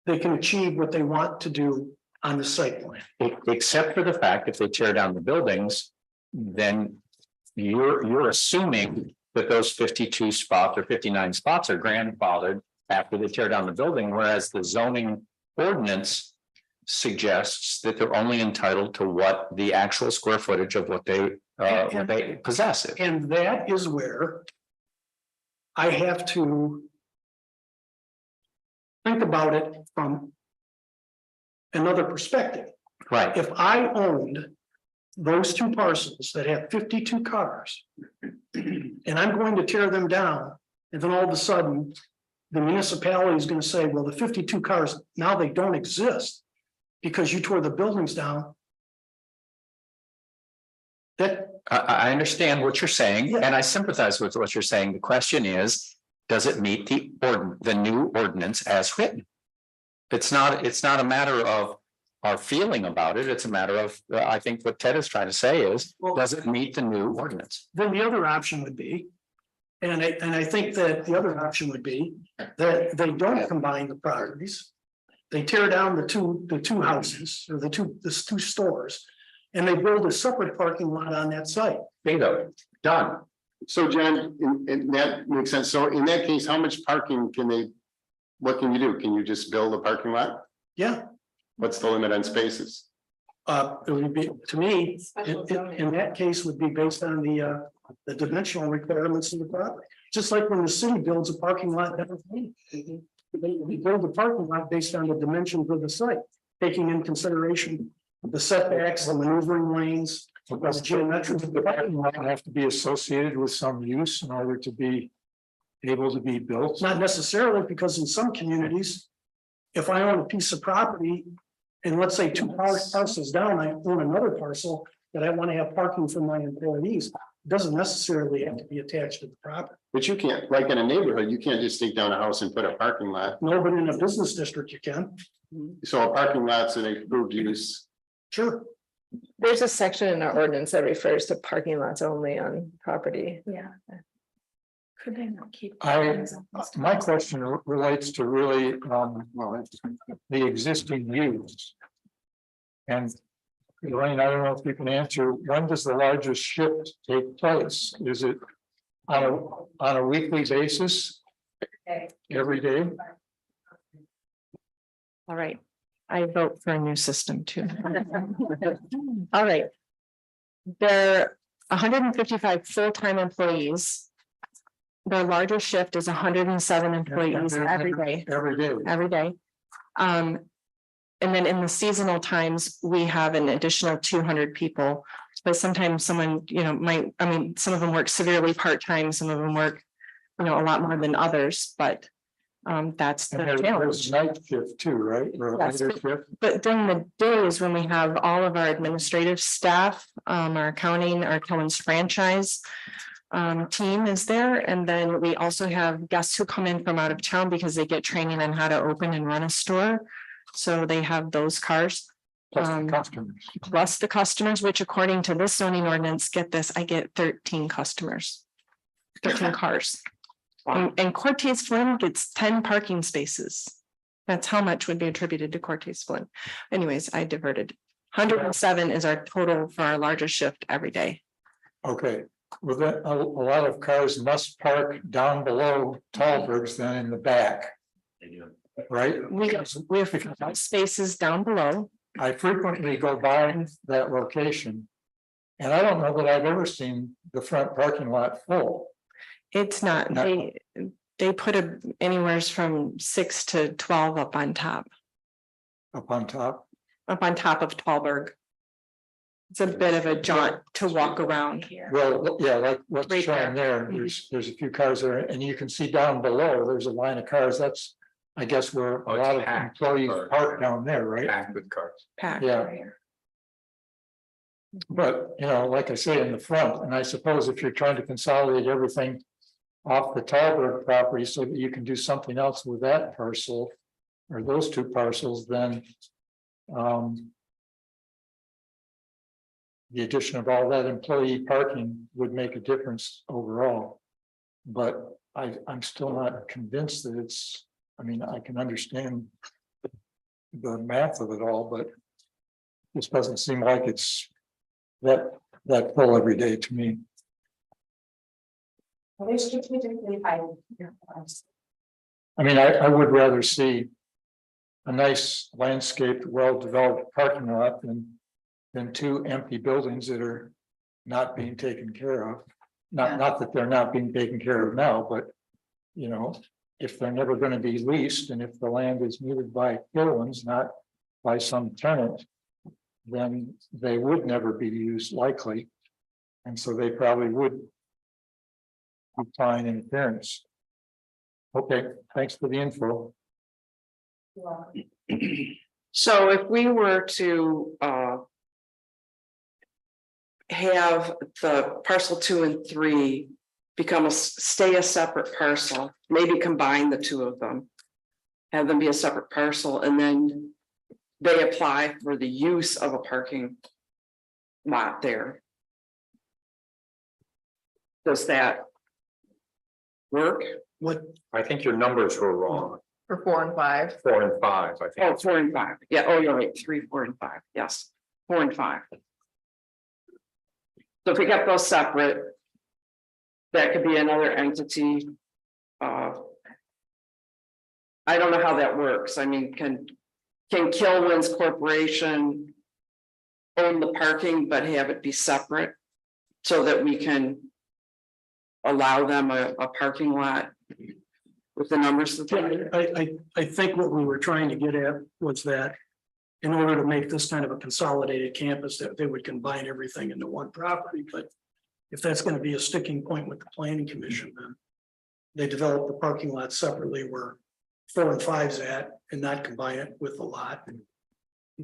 they can achieve what they want to do on the site plan. Except for the fact if they tear down the buildings, then you're assuming that those 52 spots or 59 spots are grandfathered after they tear down the building, whereas the zoning ordinance suggests that they're only entitled to what the actual square footage of what they possess. And that is where I have to think about it from another perspective. Right. If I owned those two parcels that have 52 cars, and I'm going to tear them down, and then all of a sudden, the municipality is going to say, well, the 52 cars, now they don't exist because you tore the buildings down. That, I understand what you're saying, Yeah. and I sympathize with what you're saying. The question is, does it meet the new ordinance as written? It's not a matter of our feeling about it. It's a matter of, I think what Ted is trying to say is, Well- does it meet the new ordinance? then the other option would be, and I think that the other option would be that they don't combine the properties. They tear down the two houses or the two stores, and they build a separate parking lot on that site. Bingo, done. So John, and that makes sense. So in that case, how much parking can they? What can you do? Can you just build a parking lot? Yeah, What's the limit on spaces? it would be, to me, Special in zoning. that case would be based on the dimensional requirements of the property. Just like when the city builds a parking lot. They build a parking lot based on the dimensions of the site, taking in consideration the setbacks, the maneuvering lanes. Does the parking lot have to be associated with some use in order to be able to be built? Not necessarily, because in some communities, if I own a piece of property, and let's say two parcels down, I own another parcel that I want to have parking for my employees, it doesn't necessarily have to be attached to the property. But you can't, like in a neighborhood, you can't just take down a house and put a parking lot. No, but in a business district, you can, So a parking lot's an approved use. sure. There's a section in our ordinance that refers to parking lots only on property. Yeah. Could they not keep? My question relates to really, the existing use. And Elaine, I don't know if you can answer, when does the largest shift take place? Is it on a weekly basis? Every day? All right, I vote for a new system too. All right. There are 155 full-time employees. Their largest shift is 107 employees every day. Every day. Every day. And then in the seasonal times, we have an additional 200 people. But sometimes someone, some of them work severely part-time, some of them work, a lot more than others, but that's the And there's challenge. night shift too, right? Or a Yes, later shift? But during the days when we have all of our administrative staff, our accounting, our Kellen's franchise team is there. And then we also have guests who come in from out of town because they get training on how to open and run a store. So they have those cars. Plus the customers. Plus the customers, which according to this zoning ordinance, get this, I get 13 customers. 13 cars. And Cortez Flynn gets 10 parking spaces. That's how much would be attributed to Cortez Flynn. Anyways, I diverted. 107 is our total for our largest shift every day. Okay, well, then a lot of cars must park down below Tallberg's then in the back. Right? We have spaces down below. I frequently go by that location. And I don't know that I've ever seen the front parking lot full. It's not, No. they put anywhere from 6 to 12 up on top Up on top. of Tallberg. It's a bit of a jaunt to walk around. Well, yeah, like what's Right shown there, there's a few cars there, and you can see down below, there's a line of cars, that's. I guess where a Oh, it's lot of packed. employees park down there, right? Packed with cars. Packed. Yeah. But, like I say, in the front, and I suppose if you're trying to consolidate everything off the Tallberg property so that you can do something else with that parcel or those two parcels, then the addition of all that employee parking would make a difference overall. But I'm still not convinced that it's, I can understand the math of it all, but this doesn't seem like it's that full every day to me. I would rather see a nice landscaped, well-developed parking lot than two empty buildings that are not being taken care of. Not that they're not being taken care of now, but you know, if they're never gonna be leased and if the land is needed by Killen's, not by some tenant, then they would never be used likely. And so they probably would decline in appearance. Okay, thanks for the info. So if we were to have the parcel 2 and 3 become stay a separate parcel, maybe combine the two of them. Have them be a separate parcel and then they apply for the use of a parking lot there. Does that work? What, I think your numbers were wrong, For 4 and 5. 4 and 5, I Oh, think. 4 and 5. Yeah, oh, you're right, 3, 4, and 5. Yes, 4 and 5. So if we kept those separate, that could be another entity. I don't know how that works. I mean, can Kilwins Corporation own the parking but have it be separate so that we can allow them a parking lot with the numbers that they I think what we were trying to get at was that in order to make this kind of a consolidated campus, that they would combine everything into one property, but if that's gonna be a sticking point with the planning commission, then they develop the parking lot separately where 4 and 5's at and not combine it with the lot.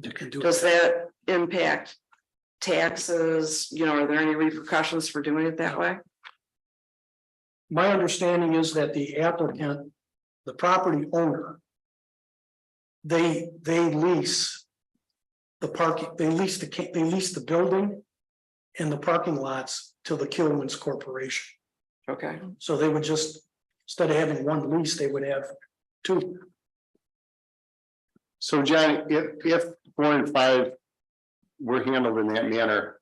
You can do Does it. that impact taxes? You know, are there any repercussions for doing it that way? My understanding is that the applicant, the property owner, they lease the parking, they lease the building and the parking lots to the Kilwins Corporation. Okay, So they would just, instead of having one lease, they would have two. So John, if 4 and 5 were handled in that manner.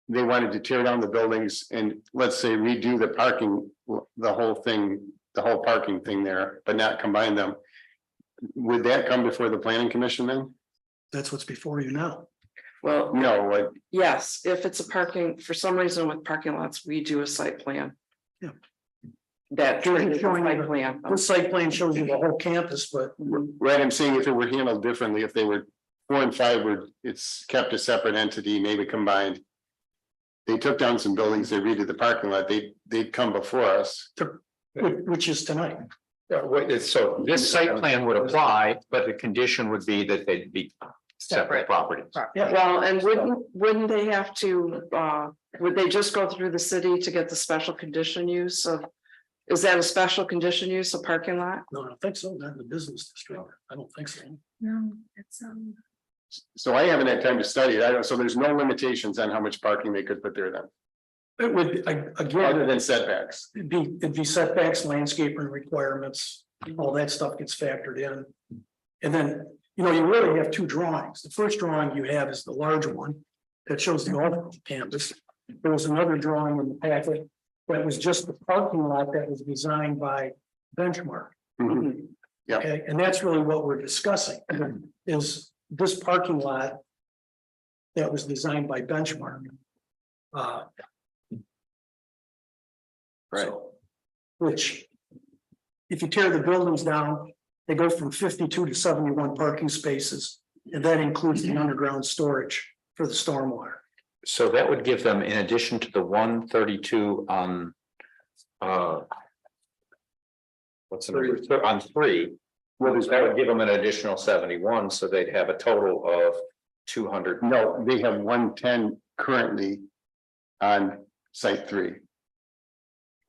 They wanted to tear down the buildings and let's say redo the parking, the whole thing, the whole parking thing there, but not combine them. Would that come before the planning commission then? That's what's before you now. well, No, like, yes, if it's a parking, for some reason with parking lots, we do a site plan. Yeah. That Showing triggers a you site plan. This site plan shows you the whole campus, but right, I'm saying if it were handled differently, if they were 4 and 5 were, it's kept a separate entity, maybe combined. They took down some buildings, they redid the parking lot, they'd come before us. which is tonight. So this site plan would apply, but the condition would be that they'd be separate properties. Yeah, Well, and wouldn't they have to, would they just go through the city to get the special condition use of? Is that a special condition use, a parking lot? no, I don't think so, not in the business district. I don't think so. No, it's So I haven't had time to study it, I don't, so there's no limitations on how much parking they could put there then, It would, other again, than setbacks. it'd be setbacks, landscaping requirements, all that stuff gets factored in. And then, you know, you really have two drawings. The first drawing you have is the large one that shows the old campus. There was another drawing in the packet that was just the parking lot that was designed by Benchmark. Mhm. Yeah. Okay, and that's really what we're discussing, is this parking lot that was designed by Benchmark. Right. So, which, if you tear the buildings down, they go from 52 to 71 parking spaces, and that includes the underground storage for the stormwater. So that would give them, in addition to the 132 on. What's the number? On 3, well, that would give them an additional 71, so they'd have a total of 200. No, they have 110 currently on site 3,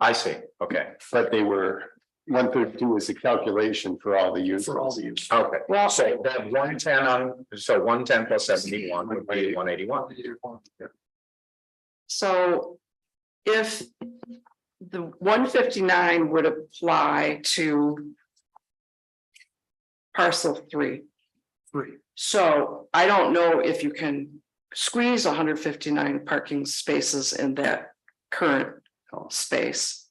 I see, okay, but they were, 132 was the calculation for all the uses. For all the use. okay. Well, So that 110 on, so 110 plus 71 would be 181. so if the 159 would apply to parcel 3. So I don't know if you can squeeze 159 parking spaces in that current space.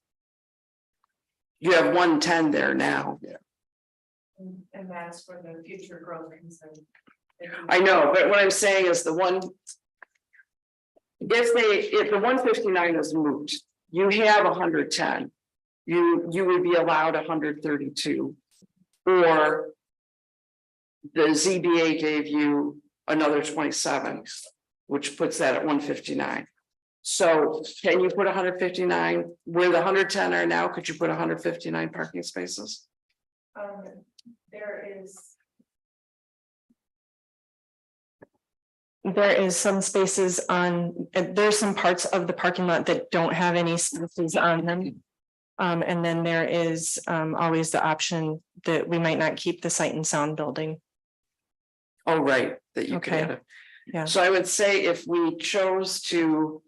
You have 110 there now. And that's for the future growth concern. I know, but what I'm saying is the one. If the 159 is moved, you have 110. you would be allowed 132. Or the ZBA gave you another 27, which puts that at 159. So can you put 159 where the 110 are now? Could you put 159 parking spaces? There is. There is some spaces on, there's some parts of the parking lot that don't have any spaces on them. And then there is always the option that we might not keep the Sight and Sound building. Oh, right, that you could Okay. add it. Yeah. So I would say if we chose to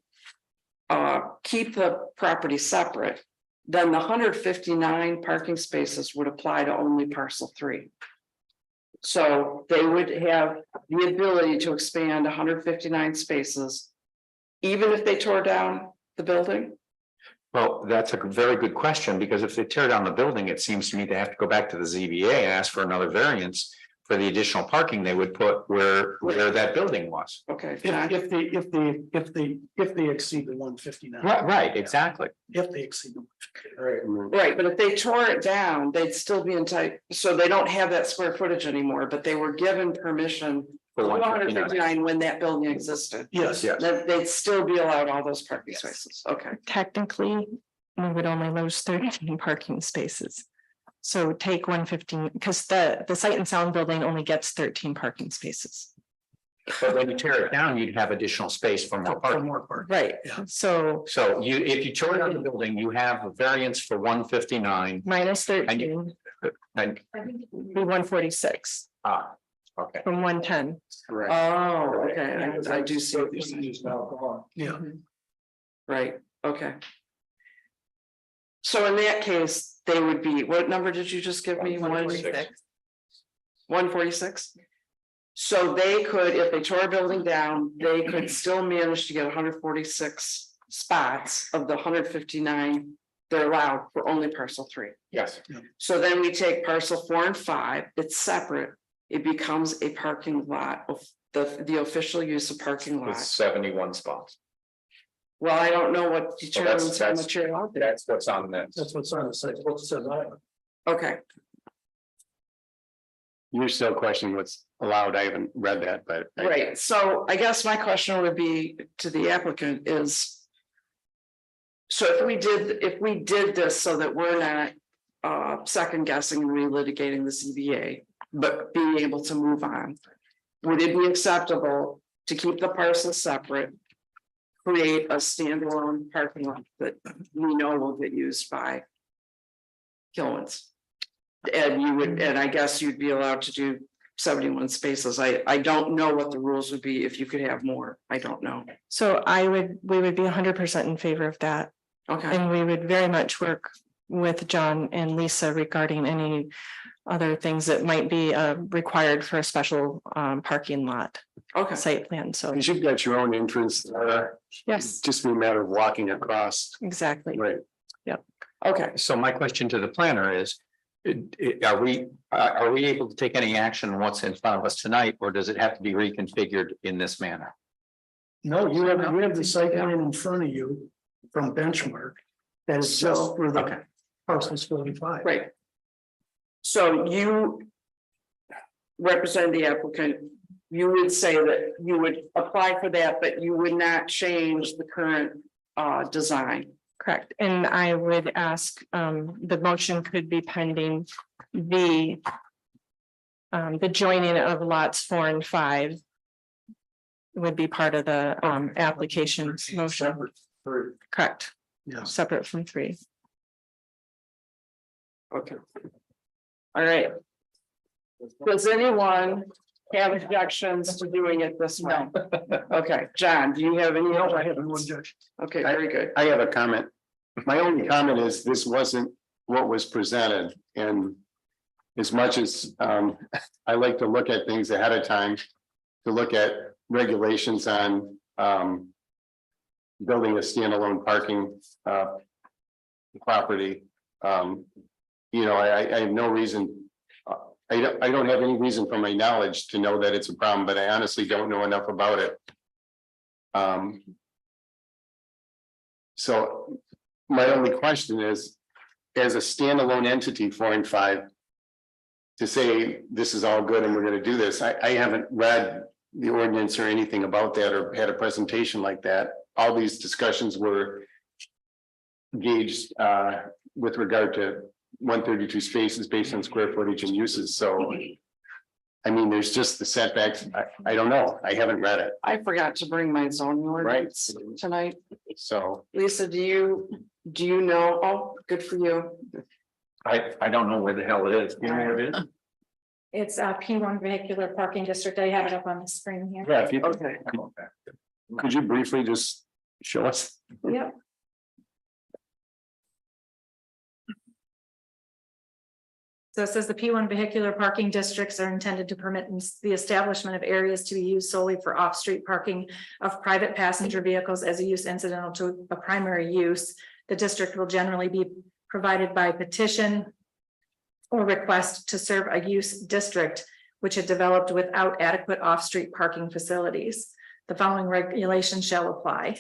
keep the property separate, then the 159 parking spaces would apply to only parcel 3. So they would have the ability to expand 159 spaces, even if they tore down the building. Well, that's a very good question, because if they tear down the building, it seems to me they have to go back to the ZBA and ask for another variance for the additional parking they would put where that building was. Okay, If they exceed the 159. Right, exactly. If they exceed them. right, but if they tore it down, they'd still be in tight, so they don't have that square footage anymore, but they were given permission For for 159. 159 when that building existed. Yes. Yes. Then they'd still be allowed all those parking spaces, okay. Technically, we would only lose 13 parking spaces. So take 115, because the Sight and Sound building only gets 13 parking spaces. But when you tear it down, you'd have additional space for more For parking. more part. Right, Yeah. so So if you tore down the building, you have a variance for 159 minus And 13, and, be 146 okay. from 110. Correct. Oh, okay, I do see what you're This saying, is now gone. Yeah. right, okay. So in that case, they would be, what number did you just give me? 146? So they could, if they tore a building down, they could still manage to get 146 spots of the 159 they're allowed for only parcel 3. Yes. So then we take parcel 4 and 5, it's separate. It becomes a parking lot of the official use of parking With lot. 71 spots. Well, I don't know what determines how much you're allowed there. That's what's on this. That's what's on the site. What's it said on it? Okay, You're still questioning what's allowed. I haven't read that, but. right, so I guess my question would be to the applicant is. So if we did this so that we're not second guessing and relitigating the CBA, but being able to move on. Would it be acceptable to keep the parcels separate? Create a standalone parking lot that we know will get used by Kilwins. And you would, and I guess you'd be allowed to do 71 spaces. I don't know what the rules would be if you could have more. I don't know. So we would be 100% in favor of that. Okay, And we would very much work with John and Lisa regarding any other things that might be required for a special parking lot okay, site plan. So, Because you've got your own entrance, yes, just be a matter of walking across. exactly. Right. okay. So my question to the planner is, are we able to take any action on what's in front of us tonight, or does it have to be reconfigured in this manner? No, you have the site plan in front of you from Benchmark. That is just for Okay. the parcels 45. Right. So you represent the applicant, you would say that you would apply for that, but you would not change the current design. Correct. And I would ask, the motion could be pending the joining of lots 4 and 5 would be part of the application's motion. Separate. Correct. Yeah. Separate from 3. Okay. All right. Does anyone have objections to doing it this way? Okay, John, do you have any? No, I have no objection. Okay, very good. I have a comment. My only comment is this wasn't what was presented, and as much as I like to look at things ahead of time, to look at regulations on building a standalone parking property. I have no reason. I don't have any reason from my knowledge to know that it's a problem, but I honestly don't know enough about it. So my only question is, as a standalone entity, 4 and 5. To say this is all good and we're gonna do this. I haven't read the ordinance or anything about that or had a presentation like that. All these discussions were gauged with regard to 132 spaces based on square footage and uses, so. I mean, there's just the setbacks. I don't know. I haven't read it, I forgot to bring my zoning ordinance tonight. so Lisa, do you know? Oh, good for you. I don't know where the hell it is. You know where it is? It's a P1 vehicular parking district. I have it up on the screen here. yeah, if you Okay. could you briefly just show us? Yep. So it says the P1 vehicular parking districts are intended to permit the establishment of areas to be used solely for off-street parking of private passenger vehicles as a use incidental to a primary use. The district will generally be provided by petition or request to serve a use district which had developed without adequate off-street parking facilities. The following regulations shall apply.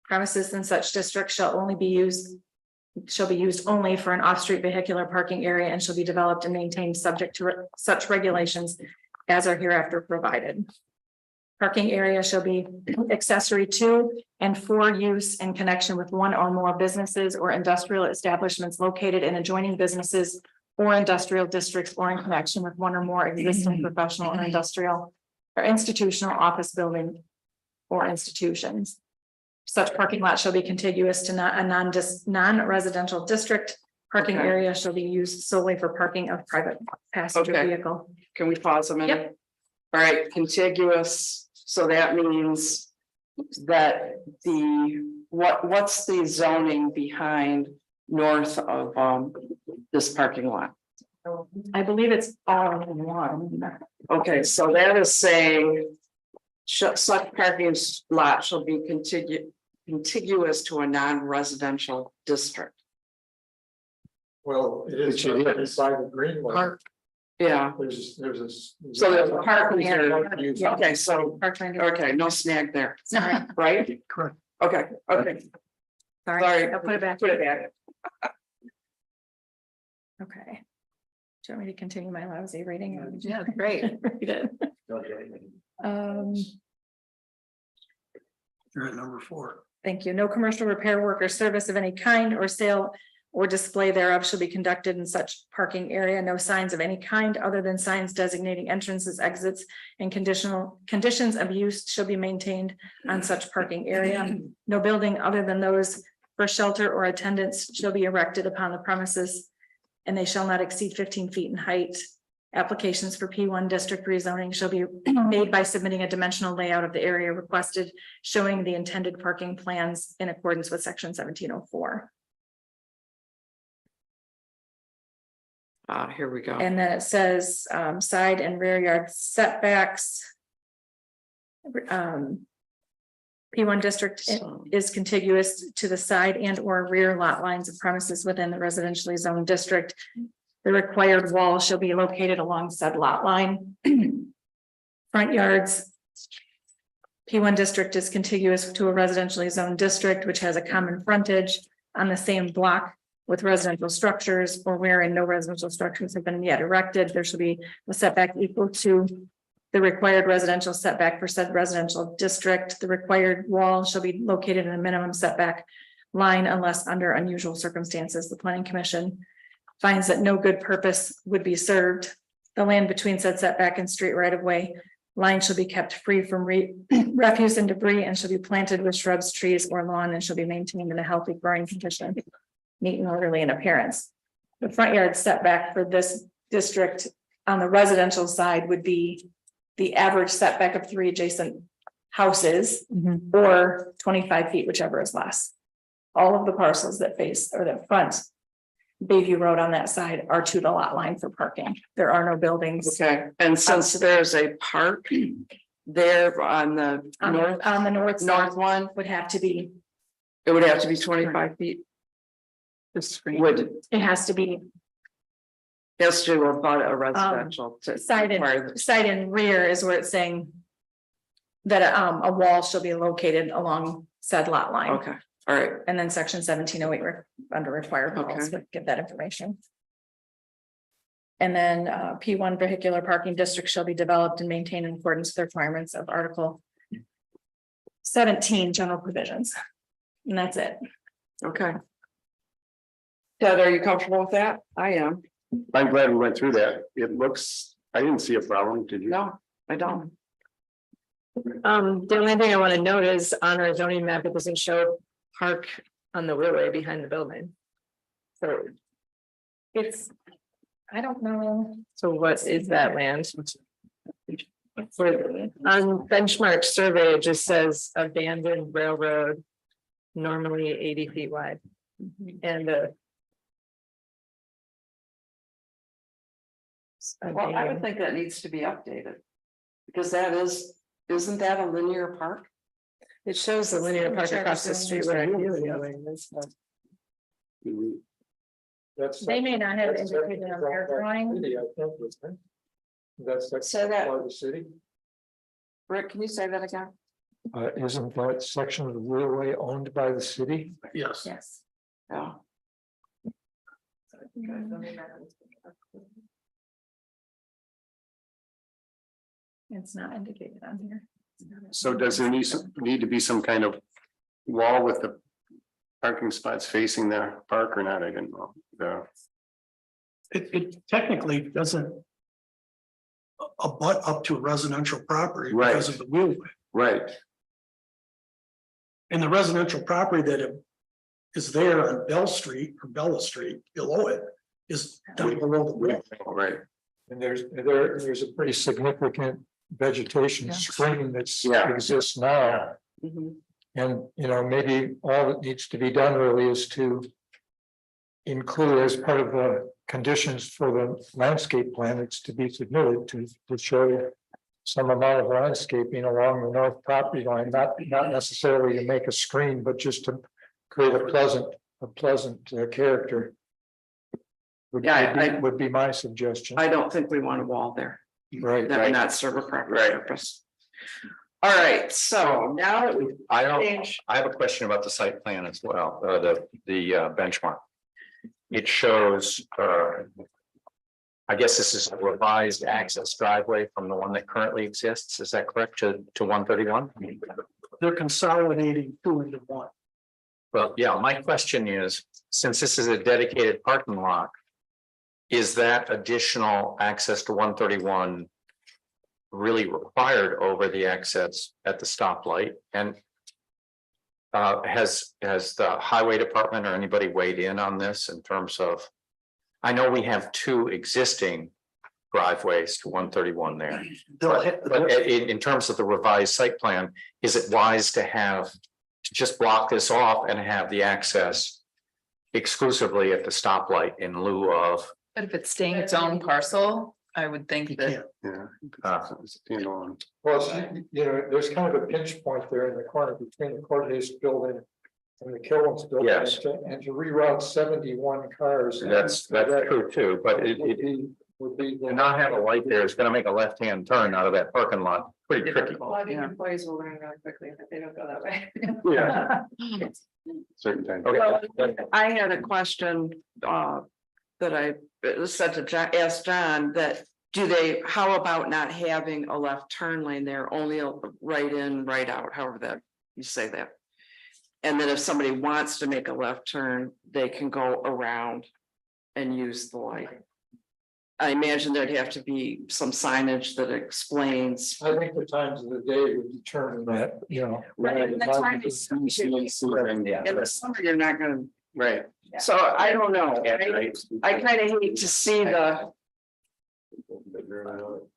Premises in such districts shall be used only for an off-street vehicular parking area and shall be developed and maintained subject to such regulations as are hereafter provided. Parking area shall be accessory to and for use in connection with one or more businesses or industrial establishments located in adjoining businesses or industrial districts or in connection with one or more existing professional or industrial or institutional office building or institutions. Such parking lot shall be contiguous to a non-residential district. Parking Okay. area shall be used solely for parking of private passenger Okay. vehicle. Can we pause a minute? Yep. All right, contiguous, so that means that what's the zoning behind north of this parking lot? I believe it's all in one. Okay, so that is saying such parking lot shall be contiguous to a non-residential district. Well, it Which it is. is by the green one. Yeah, There's a. so there's a parking area. Yeah. Okay, so, Parkland. okay, no snag there, Sorry, right? Correct. Okay, okay, sorry, sorry. I'll put it back. Put it back. Okay. Do you want me to continue my lousy reading? or would you Yeah, great. read it? You're at number 4. Thank you. No commercial repair work or service of any kind or sale or display thereof shall be conducted in such parking area. No signs of any kind other than signs designating entrances, exits, and conditions of use shall be maintained on such parking area. No building other than those for shelter or attendance shall be erected upon the premises, and they shall not exceed 15 feet in height. Applications for P1 district rezoning shall be made by submitting a dimensional layout of the area requested, showing the intended parking plans in accordance with section 1704. Here we go. And then it says side and rear yard setbacks. P1 district So- is contiguous to the side and or rear lot lines of premises within the residentially zoned district. The required wall shall be located along said lot line. Front yards. P1 district is contiguous to a residentially zoned district which has a common frontage on the same block with residential structures or wherein no residential structures have been yet erected. There shall be a setback equal to the required residential setback for said residential district. The required wall shall be located in a minimum setback line unless under unusual circumstances, the planning commission finds that no good purpose would be served. The land between said setback and street right of way line shall be kept free from refuse and debris and shall be planted with shrubs, trees, or lawn and shall be maintained in a healthy growing condition, neat and orderly in appearance. The front yard setback for this district on the residential side would be the average setback of 3 adjacent houses or 25 feet, whichever is less. All of the parcels that face or that front Bayview Road on that side are to the lot line for parking. There are no buildings Okay, and since there's a park there on the north, on the north north side one, would have to be, it would have to be 25 feet. Would, it has to be has to about a residential. to side require and side and rear is where it's saying that a wall shall be located along said lot line. Okay, All right, And then section 1708 under required walls Okay. would give that information. And then P1 vehicular parking district shall be developed and maintained in accordance with the requirements of Article 17 general provisions. And that's it. okay. Ted, are you comfortable with that? I am. I'm glad we went through that. It looks, I didn't see a problem, did you? No, I don't. The only thing I want to note is on our zoning map, it doesn't show park on the wheelway behind the building. So, I don't know. so what is that land? On benchmark survey, it just says abandoned railroad, normally 80 feet wide. And Well, I would think that needs to be updated. Because that isn't that a linear park? it shows the linear park across the street where ideally. That's. They may not have indicated on their drawing. That's. Say that. By the city. Rick, can you say that again? Isn't that section of the railway owned by the city? Yes. Yes. Yeah. It's not indicated on here. So does there need to be some kind of wall with the parking spots facing the park or not? I didn't know. It technically doesn't abut up to a residential property because of the wheelway. Right, And the residential property that is there on Bell Street or Bella Street below it is down below the wheel. right. And there's a pretty significant vegetation screen that's Yeah. exists now. Mhm. And, maybe all that needs to be done really is to include as part of the conditions for the landscape plan, it's to be submitted to show some amount of landscaping along the north property line, not necessarily to make a screen, but just to create a pleasant character. Would be my suggestion. I don't think we want a wall there. Right. That would not serve a proper purpose. All right, so now that we've I don't, changed, I have a question about the site plan as well, the benchmark. It shows, I guess this is a revised access driveway from the one that currently exists, is that correct, to 131? They're consolidating two into one. Well, yeah, my question is, since this is a dedicated parking lot, is that additional access to 131 really required over the access at the stoplight? And has the highway department or anybody weighed in on this in terms of, I know we have two existing driveways to 131 there. But in terms of the revised site plan, is it wise to just block this off and have the access exclusively at the stoplight in lieu of? But if it's staying its own parcel, I would think that. Yeah. Standalone. Well, there's kind of a pinch point there in the corner between the court house building and the Killen's building. Yes. And to reroute 71 cars. That's true too, but Would be. to not have a light there is gonna make a left-hand turn out of that parking lot pretty tricky. A lot of employees will learn really quickly if they don't go that way. Yeah. Certain times. Okay. I had a question that I said to John, asked John, that how about not having a left turn lane there, only a right in, right out, however that you say that. And then if somebody wants to make a left turn, they can go around and use the light. I imagine there'd have to be some signage that explains. I think the times of the day would determine that, Right, and that's why it's- Yeah. In the summer, you're not gonna, Right. so I don't know. I kind of hate to see the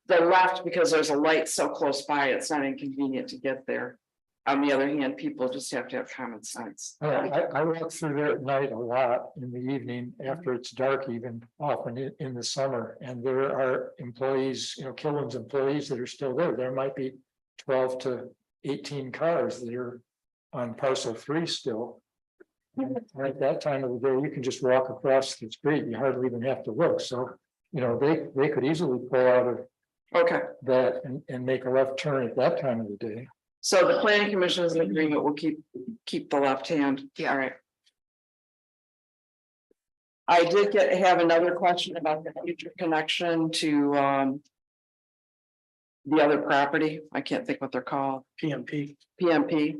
left because there's a light so close by, it's not inconvenient to get there. On the other hand, people just have to have common sense. I walk through there at night a lot in the evening after it's dark, even often in the summer, and there are employees, Killen's employees that are still there. There might be 12 to 18 cars that are on parcel 3 still. And at that time of the day, you can just walk across the street. You hardly even have to look. So, they could easily pull out of Okay, that and make a left turn at that time of the day. So the planning commission is in agreement, we'll keep the left hand, all right. I did have another question about the future connection to the other property, I can't think what they're called, PMP. PMP.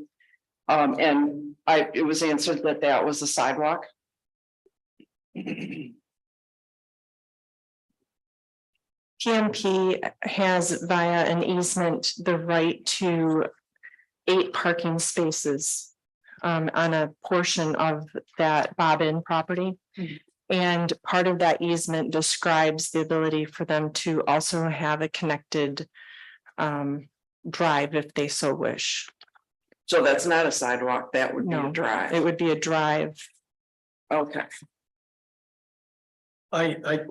And it was answered that that was a sidewalk. PMP has via an easement the right to 8 parking spaces on a portion of that Bobbin property. And part of that easement describes the ability for them to also have a connected drive if they so wish. So that's not a sidewalk, that would be a No, drive. It would be a drive. Okay, I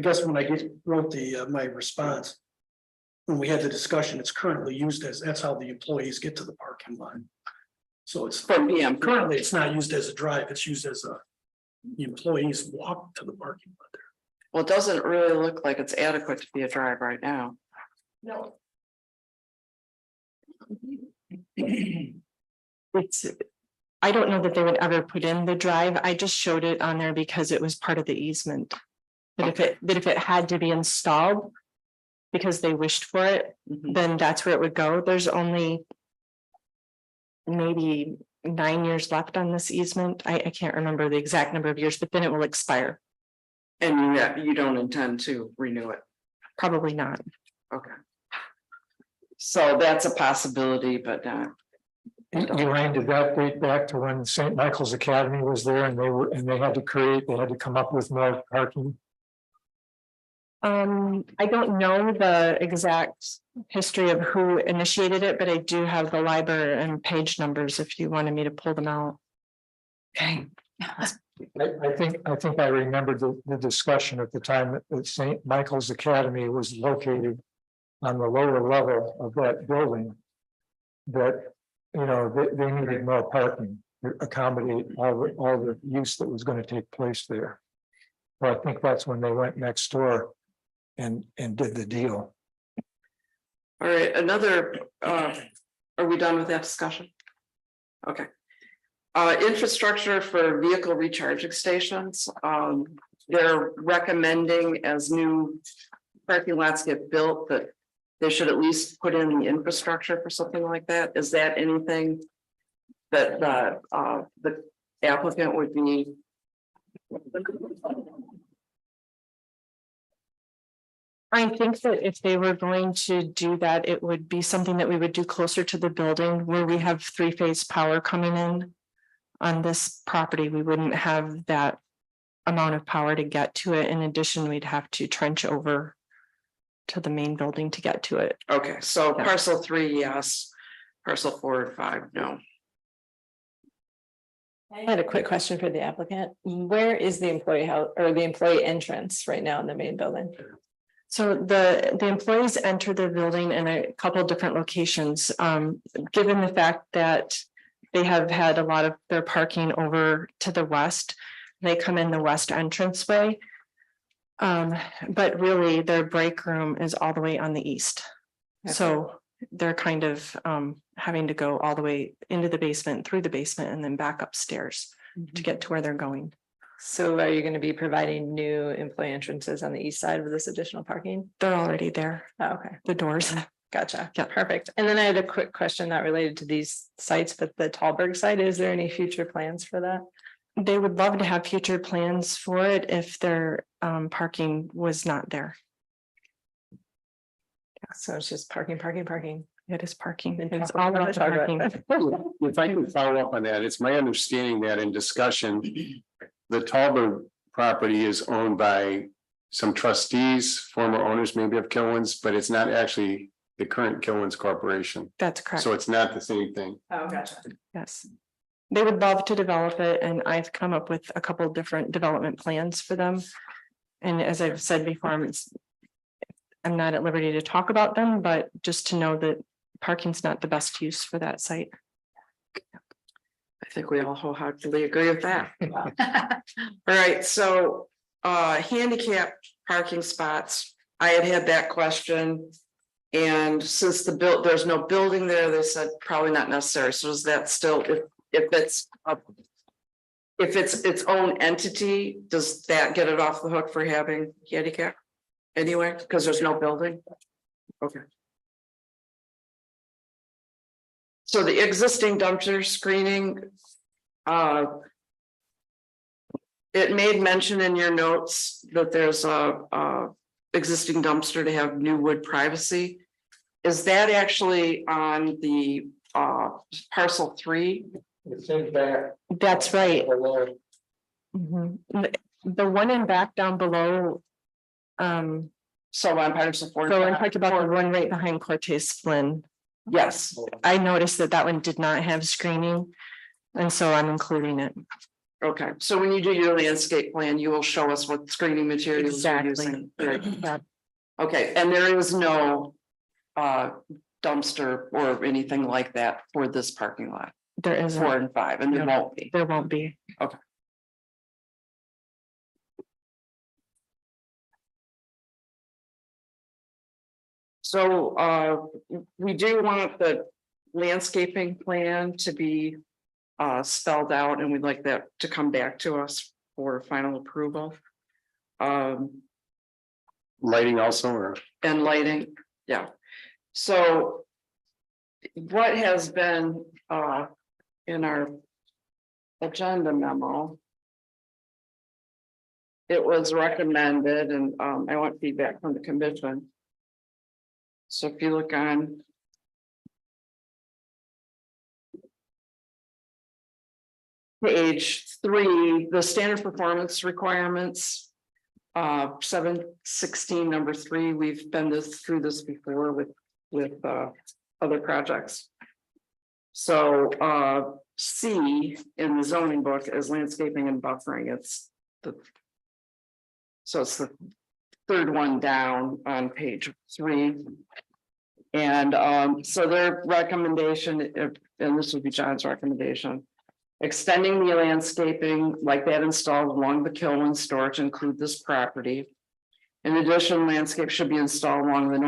guess when I wrote my response. When we had the discussion, it's currently used as, that's how the employees get to the parking lot. So it's from PMP. currently, it's not used as a drive, it's used as the employees walk to the parking lot there. Well, it doesn't really look like it's adequate to be a drive right now. No, It's, I don't know that they would ever put in the drive. I just showed it on there because it was part of the easement. That if it had to be installed because they wished for it, then that's where it would go. There's only maybe 9 years left on this easement. I can't remember the exact number of years, but then it will expire. And you don't intend to renew it, Probably not. okay. So that's a possibility, but not. Elaine, did that date back to when St. Michael's Academy was there and they had to come up with more parking? I don't know the exact history of who initiated it, but I do have the library and page numbers if you wanted me to pull them out. Okay. I think I remembered the discussion at the time that St. Michael's Academy was located on the lower level of that building. That, they needed more parking to accommodate all the use that was going to take place there. Well, I think that's when they went next door and did the deal. All right, are we done with that discussion? Okay. Infrastructure for vehicle recharging stations, they're recommending as new parking lots get built that they should at least put in the infrastructure for something like that. Is that anything that the applicant would be? I think that if they were going to do that, it would be something that we would do closer to the building where we have 3-phase power coming in. On this property, we wouldn't have that amount of power to get to it. In addition, we'd have to trench over to the main building to get to it. Okay, so Yeah. parcel 3, yes, parcel 4 and 5, no. I had a quick question for the applicant. Where is the employee house or the employee entrance right now in the main building? So the employees enter the building in a couple different locations. Given the fact that they have had a lot of their parking over to the west, they come in the west entranceway. But really their break room is all the way on the east. So they're kind of having to go all the way into the basement, through the basement, and then back upstairs to get to where they're going. So are you going to be providing new employee entrances on the east side of this additional parking? They're already there, Oh, okay, the doors. gotcha. Yeah. Perfect. And then I had a quick question not related to these sites, but the Tallberg site, is there any future plans for that? They would love to have future plans for it if their parking was not there. So it's just parking. It is parking. And It's talk all about about the the Tallberg. parking. If I can follow up on that, it's my understanding that in discussion, the Talbot property is owned by some trustees, former owners maybe of Kilwins, but it's not actually the current Kilwins Corporation. That's correct. So it's not the same thing. Oh, gotcha. Yes. They would love to develop it, and I've come up with a couple of different development plans for them. And as I've said before, I'm not at liberty to talk about them, but just to know that parking's not the best use for that site. I think we all wholeheartedly agree with that. All right, so handicap parking spots, I had that question. And since there's no building there, they said probably not necessary. So is that still, if it's if it's its own entity, does that get it off the hook for having handicap? Anyway, because there's no building? Okay. So the existing dumpster screening, it made mention in your notes that there's a existing dumpster to have new wood privacy. Is that actually on the parcel 3? It's in back That's right. below. Mhm. The one in back down below. So on parcel 4. So I'm talking about the one right behind Cortez Flynn. Yes, I noticed that one did not have screening. And so I'm including it. okay, so when you do your landscape plan, you will show us what screening materials you're Exactly. using. Right. Yeah, Okay, and there is no dumpster or anything like that for this parking lot, there isn't, 4 and 5, and there No. won't be. there won't be. So we do want the landscaping plan to be spelled out, and we'd like that to come back to us for final approval. Lighting also, or? And lighting, yeah. So what has been in our agenda memo? It was recommended, and I want feedback from the commission. So if you look on page 3, the standard performance requirements. 716 number 3, we've been through this before with other projects. So C in the zoning book is landscaping and buffering. It's the third one down on page 3. And so their recommendation, and this would be John's recommendation, extending the landscaping like that installed along the Killen store to include this property. In addition, landscape should be installed along the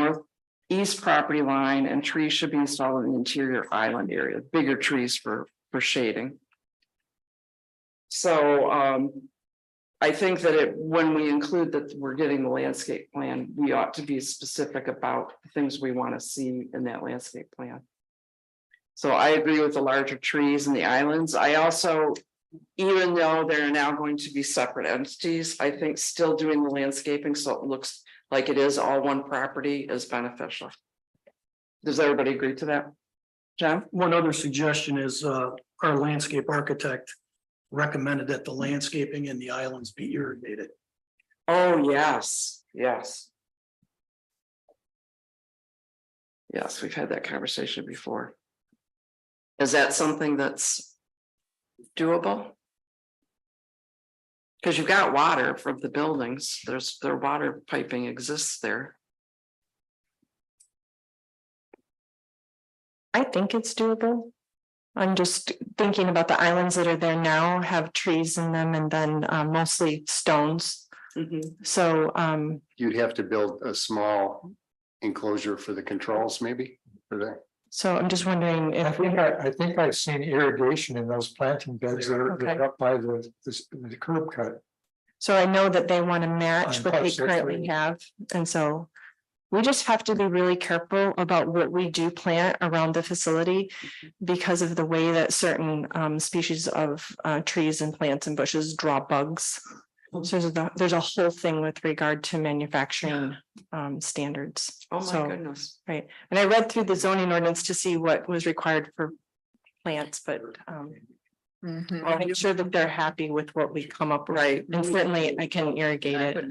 northeast property line, and trees should be installed in the interior island area, bigger trees for shading. So I think that when we include that we're getting the landscape plan, we ought to be specific about the things we want to see in that landscape plan. So I agree with the larger trees and the islands. I also, even though they're now going to be separate entities, I think still doing the landscaping so it looks like it is all one property is beneficial. Does everybody agree to that? John? One other suggestion is our landscape architect recommended that the landscaping in the islands be irrigated. Oh, yes, yes. Yes, we've had that conversation before. Is that something that's doable? Because you've got water from the buildings, their water piping exists there. I think it's doable. I'm just thinking about the islands that are there now have trees in them and then mostly stones. So You'd have to build a small enclosure for the controls, maybe, for that. so I'm just wondering I if think I've seen irrigation in those planting beds that are Okay. up by the curb cut. so I know that they want to match On what they parcel currently 3. have. And so we just have to be really careful about what we do plant around the facility because of the way that certain species of trees and plants and bushes draw bugs. So there's a whole thing with regard to manufacturing standards. Oh, my So, goodness. right, and I read through the zoning ordinance to see what was required for plants, but I'll make sure that they're happy with what we come up with. Right. And certainly I can irrigate it,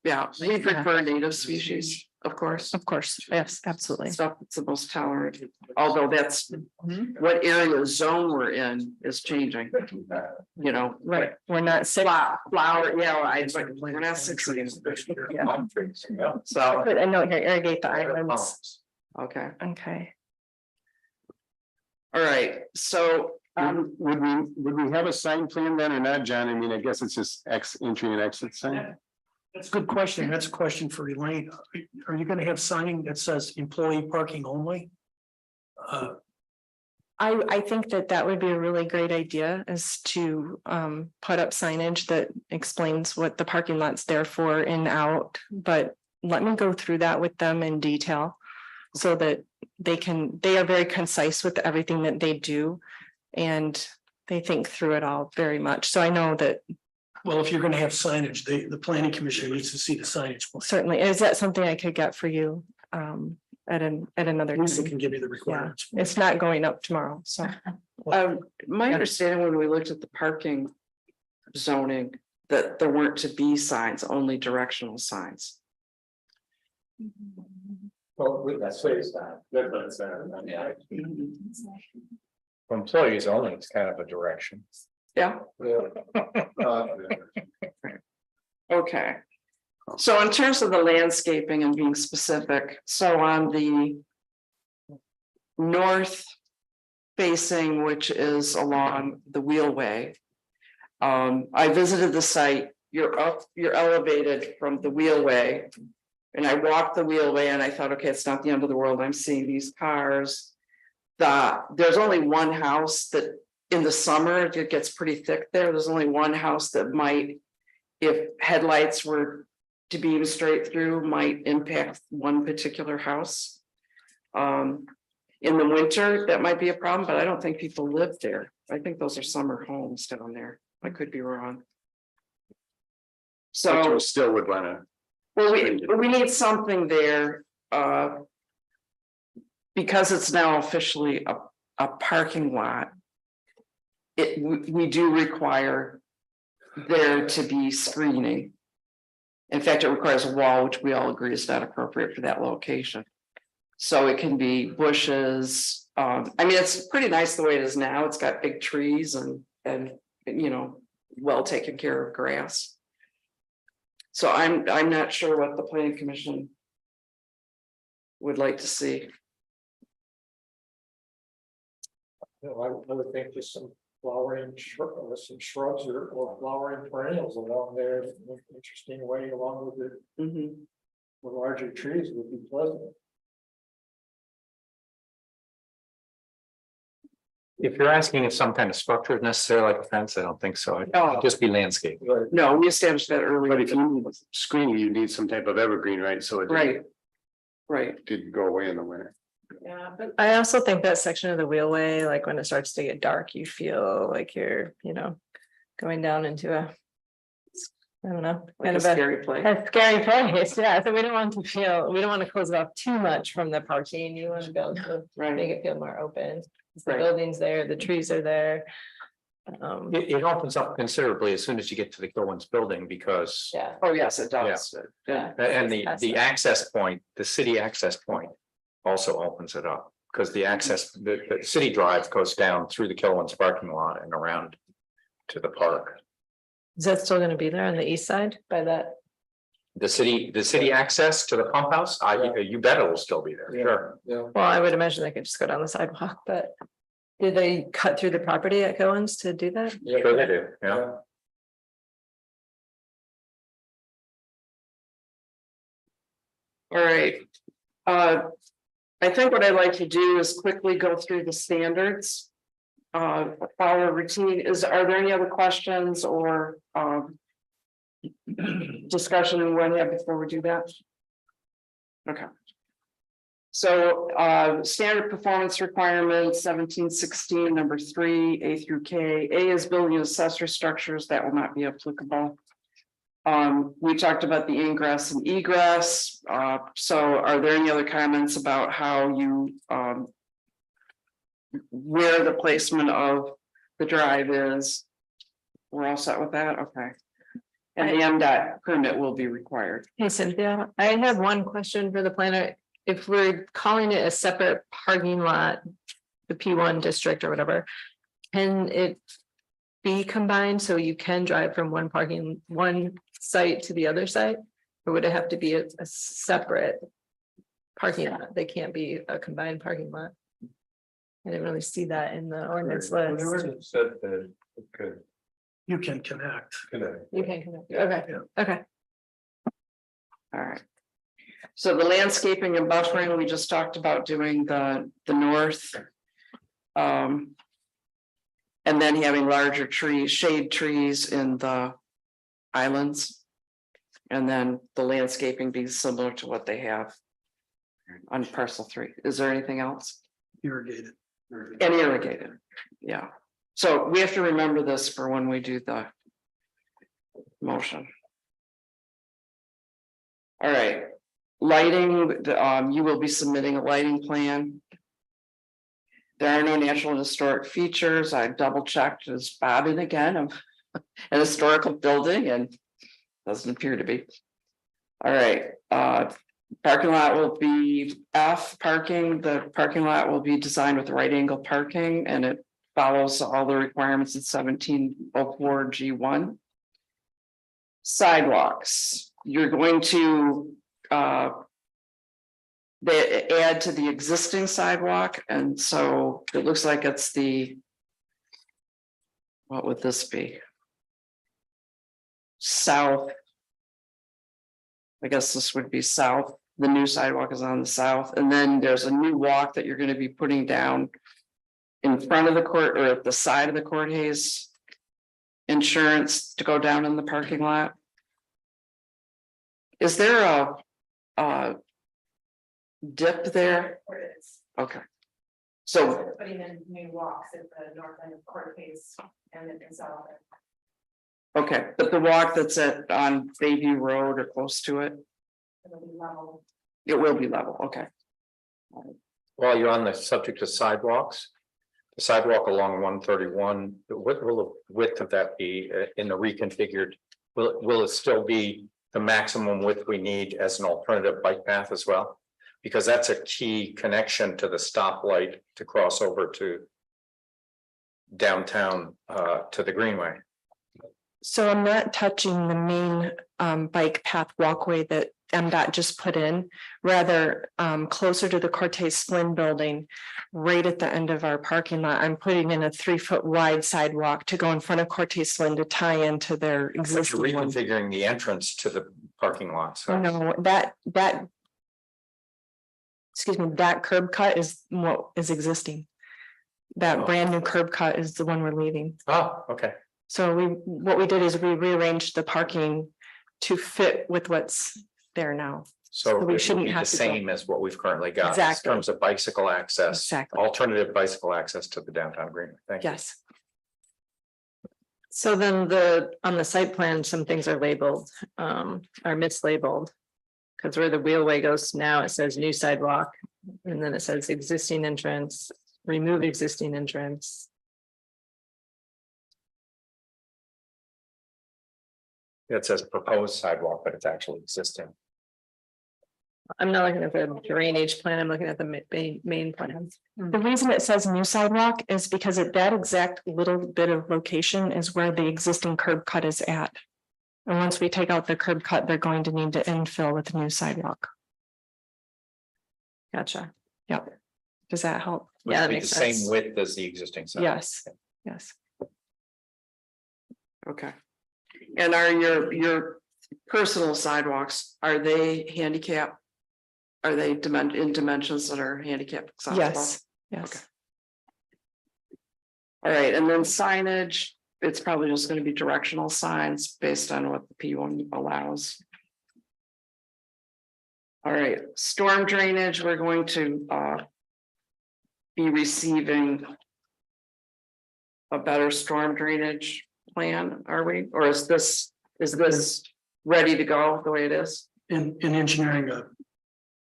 Yeah, we prefer native species, of course. of course, yes, absolutely. Stuff that's the most tolerant, although that's what area zone we're in is changing, you know. Right, we're not sick. Flower, yeah, we're not succeeding. So, Put a note here, irrigate the islands. okay, Okay. all right, so Would we have a sign plan then or not, John? I mean, I guess it's just entry and exit sign. That's a good question. That's a question for Elaine. Are you gonna have signing that says employee parking only? I think that that would be a really great idea is to put up signage that explains what the parking lot's there for in out. But let me go through that with them in detail. So that they are very concise with everything that they do. And they think through it all very much. So I know that Well, if you're gonna have signage, the planning commission needs to see the signage. plan. certainly, is that something I could get for you at another Lisa time? can give you the requirements. It's not going up tomorrow, so. My understanding when we looked at the parking zoning, that there weren't to be signs, only directional signs. Well, that's what it's not. That's what it said. Yeah. For employees only, it's kind of a direction. Yeah, Uh, okay. So in terms of the landscaping and being specific, so on the north facing, which is along the wheelway. I visited the site, you're elevated from the wheelway. And I walked the wheelway and I thought, okay, it's not the end of the world. I'm seeing these cars. There's only one house that in the summer, it gets pretty thick there. There's only one house that might, if headlights were to beam straight through, might impact one particular house. In the winter, that might be a problem, but I don't think people live there. I think those are summer homes down there. I could be wrong. But So, you still would wanna. well, we need something there, because it's now officially a parking lot. We do require there to be screening. In fact, it requires a wall, which we all agree is not appropriate for that location. So it can be bushes. I mean, it's pretty nice the way it is now. It's got big trees and you know, well taken care of grass. So I'm not sure what the planning commission would like to see. I would think just some flowering some shrubs or flowering perennials along there, interesting way along with Mhm. the larger trees would be pleasant. If you're asking if some kind of structure is necessary, like a fence, I don't think so. It'd No. just be landscape. No, we established that earlier. But if you need screening, you need some type of evergreen, right? So it Right. didn't go away in the winter. Yeah, but I also think that section of the wheelway, like when it starts to get dark, you feel like you're, going down into a. I don't know, Like kind a of a scary place. scary place, yeah, so we don't want to close it off too much from the parking, you want to be able to Right. make it feel more open. The Right. building's there, the trees are there. It opens up considerably as soon as you get to the Gillen's building because. Yeah. Oh, yes, it does. Yeah. And the access point, the city access point also opens it up. Because the city drive goes down through the Gillen's parking lot and around to the park. Is that still gonna be there on the east side by that? The city access to the pump house, you bet it will still be there, sure. Yeah. Well, I would imagine they could just go down the sidewalk, but did they cut through the property at Cohen's to do that? Sure they do, yeah. All right. I think what I'd like to do is quickly go through the standards. Follow routine. Are there any other questions or discussion we want to have before we do that? Okay. So standard performance requirements 1716, number 3, A through K. A is building and accessory structures that will not be applicable. We talked about the ingress and egress. So are there any other comments about how you where the placement of the drive is? We're all set with that, okay. And the MDOT permit will be required. Hey Cynthia, I have one question for the planner. If we're calling it a separate parking lot, the P1 district or whatever, can it be combined so you can drive from one site to the other site? Or would it have to be a separate parking lot? They can't be a combined parking lot. I didn't really see that in the ordinance list. Said that it could. You can connect. You can connect, okay, Yeah. okay. All right. So the landscaping and buffering, we just talked about doing the north. And then having larger trees, shade trees in the islands. And then the landscaping being similar to what they have on parcel 3. Is there anything else? Irrigated. And irrigated, yeah. So we have to remember this for when we do the motion. All right, lighting, you will be submitting a lighting plan. There are no natural and historic features. I double checked, as Bob in again of an historical building, and doesn't appear to be. All right, parking lot will be F parking. The parking lot will be designed with right angle parking, and it follows all the requirements in 1704 G1. Sidewalks, you're going to they add to the existing sidewalk, and so it looks like it's the, what would this be? South. I guess this would be south. The new sidewalk is on the south, and then there's a new walk that you're going to be putting down in front of the court, or at the side of the court Hayes insurance to go down in the parking lot. Is there a dip there? Where it is. Okay. So, We're putting in new walks at the north end of Court Face and then south. okay, but the walk that's on Bayview Road or close to it, It'll be level. it will be level, okay. While you're on the subject of sidewalks, the sidewalk along 131, what will the width of that be in the reconfigured? Will it still be the maximum width we need as an alternative bike path as well? Because that's a key connection to the stoplight to cross over to downtown to the Greenway. So I'm not touching the main bike path walkway that MDOT just put in, rather closer to the Cortez Flynn building, right at the end of our parking lot. I'm putting in a 3-foot wide sidewalk to go in front of Cortez Flynn to tie into their You're existing one. reconfiguring the entrance to the parking lot. So No, that excuse me, that curb cut is what is existing. That brand new curb cut is the one we're leaving. oh, okay. So what we did is we rearranged the parking to fit with what's there now. So we it shouldn't would be have the to go- same as what we've currently got Exactly. in terms of bicycle access, Exactly. alternative bicycle access to the downtown Greenway. Thank you. Yes. So then on the site plan, some things are labeled, are mislabeled. Because where the wheelway goes now, it says new sidewalk, and then it says existing entrance, remove existing entrance. It says proposed sidewalk, but it's actually existing. I'm not looking at the drainage plan, I'm looking at the main plan. The reason it says new sidewalk is because at that exact little bit of location is where the existing curb cut is at. And once we take out the curb cut, they're going to need to infill with a new sidewalk. Gotcha. Yep. Does that help? Yeah, that Would be makes the same sense. width as the existing sidewalk. Yes, yes. Okay. And are your personal sidewalks, are they handicap? Are they in dimensions that are handicap accessible? Yes, yes. Okay. All right, and then signage, it's probably just going to be directional signs based on what the P1 allows. All right, storm drainage, we're going to be receiving a better storm drainage plan, are we? Or is this ready to go the way it is? In engineering,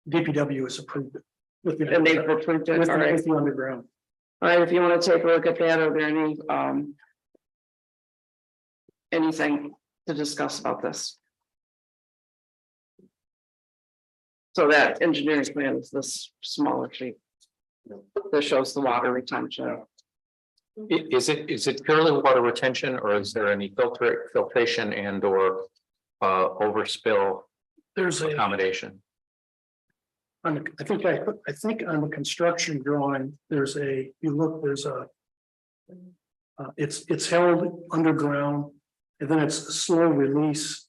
DPW is approved it. With And they've approved it, all right. the underground. All right, if you want to take a look at that, are there any anything to discuss about this? So that engineering plan is this smaller sheet. That shows the water retention. Is it purely water retention, or is there any filtration and or overspill There's a, accommodation? I think on the construction drawing, there's a, you look, there's a. It's held underground, and then it's a slow release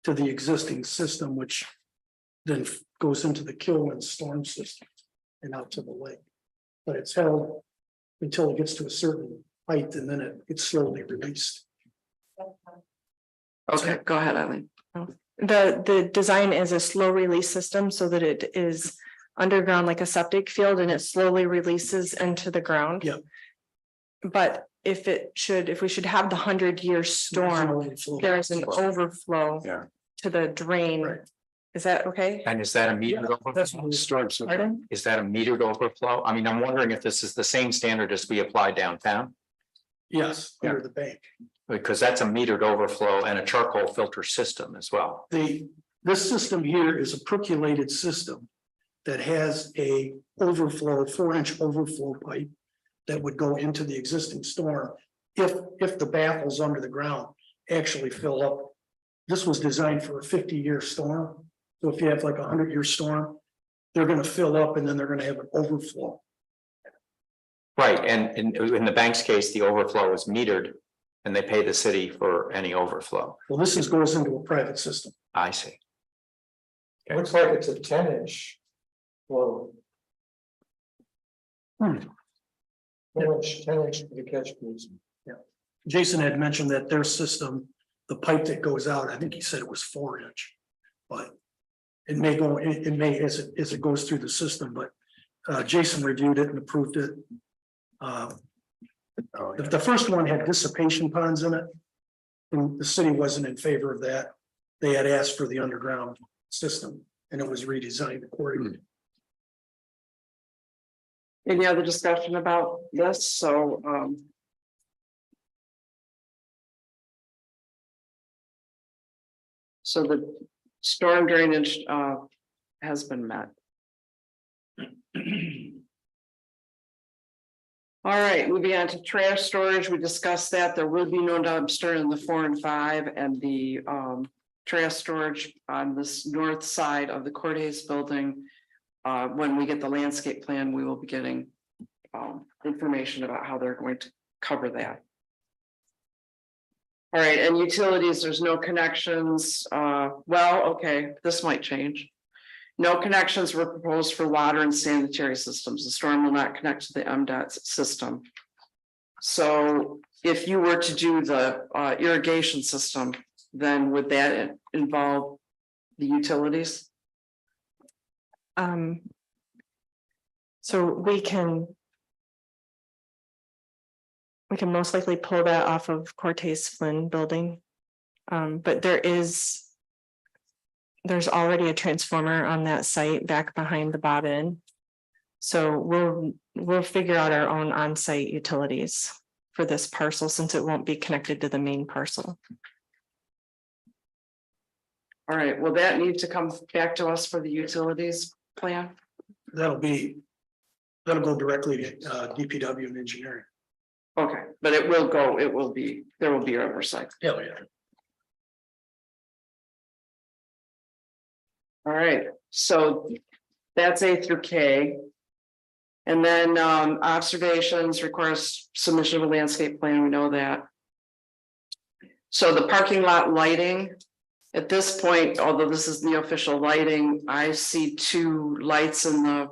to the existing system, which then goes into the Killen storm system and out to the lake. But it's held until it gets to a certain height and then it gets slowly released. Okay, go ahead, Eileen. The design is a slow release system so that it is underground like a septic field and it slowly releases into the ground. Yep. But if we should have the 100-year storm, there's an overflow. Yeah. To the drain. Right. Is that okay? And is that a metered that's overflow? what the Storm sewer. Pardon? Is that a metered overflow? I mean, I'm wondering if this is the same standard as we apply downtown, Yes, under the bank. because that's a metered overflow and a charcoal filter system as well. This system here is a percolated system that has a overflow, 4-inch overflow pipe that would go into the existing storm if the baffles under the ground actually fill up. This was designed for a 50-year storm. So if you have like a 100-year storm, they're gonna fill up and then they're gonna have an overflow. Right, and in the bank's case, the overflow is metered and they pay the city for any overflow. Well, goes into a private system. I see. Looks like it's a 10-inch. Well. 10-inch for the catch basin. Jason had mentioned that their system, the pipe that goes out, I think he said it was 4-inch. But it may go, it may as it goes through the system, but Jason reviewed it and approved it. The first one had dissipation ponds in it. And the city wasn't in favor of that. They had asked for the underground system and it was redesigned accordingly. Any other discussion about this? So, so the storm drainage, has been met. All right, moving on to trash storage. We discussed that there will be no dumpster in the 4 and 5 and the, trash storage on this north side of the Cortez building. When we get the landscape plan, we will be getting information about how they're going to cover that. All right, and utilities, there's no connections. Well, okay, this might change. No connections were proposed for water and sanitary systems. The storm will not connect to the MDOT system. So if you were to do the irrigation system, then would that involve the utilities? So we can most likely pull that off of Cortez Flynn building. But there's already a transformer on that site back behind the bobbin. So we'll figure out our own on-site utilities for this parcel since it won't be connected to the main parcel. All right, will that need to come back to us for the utilities plan? That'll go directly to DPW and engineering. Okay, but there will be oversight. Yeah. All right, so that's A through K. And then observations requires submission of a landscape plan, we know that. So the parking lot lighting, at this point, although this is the official lighting, I see 2 lights in the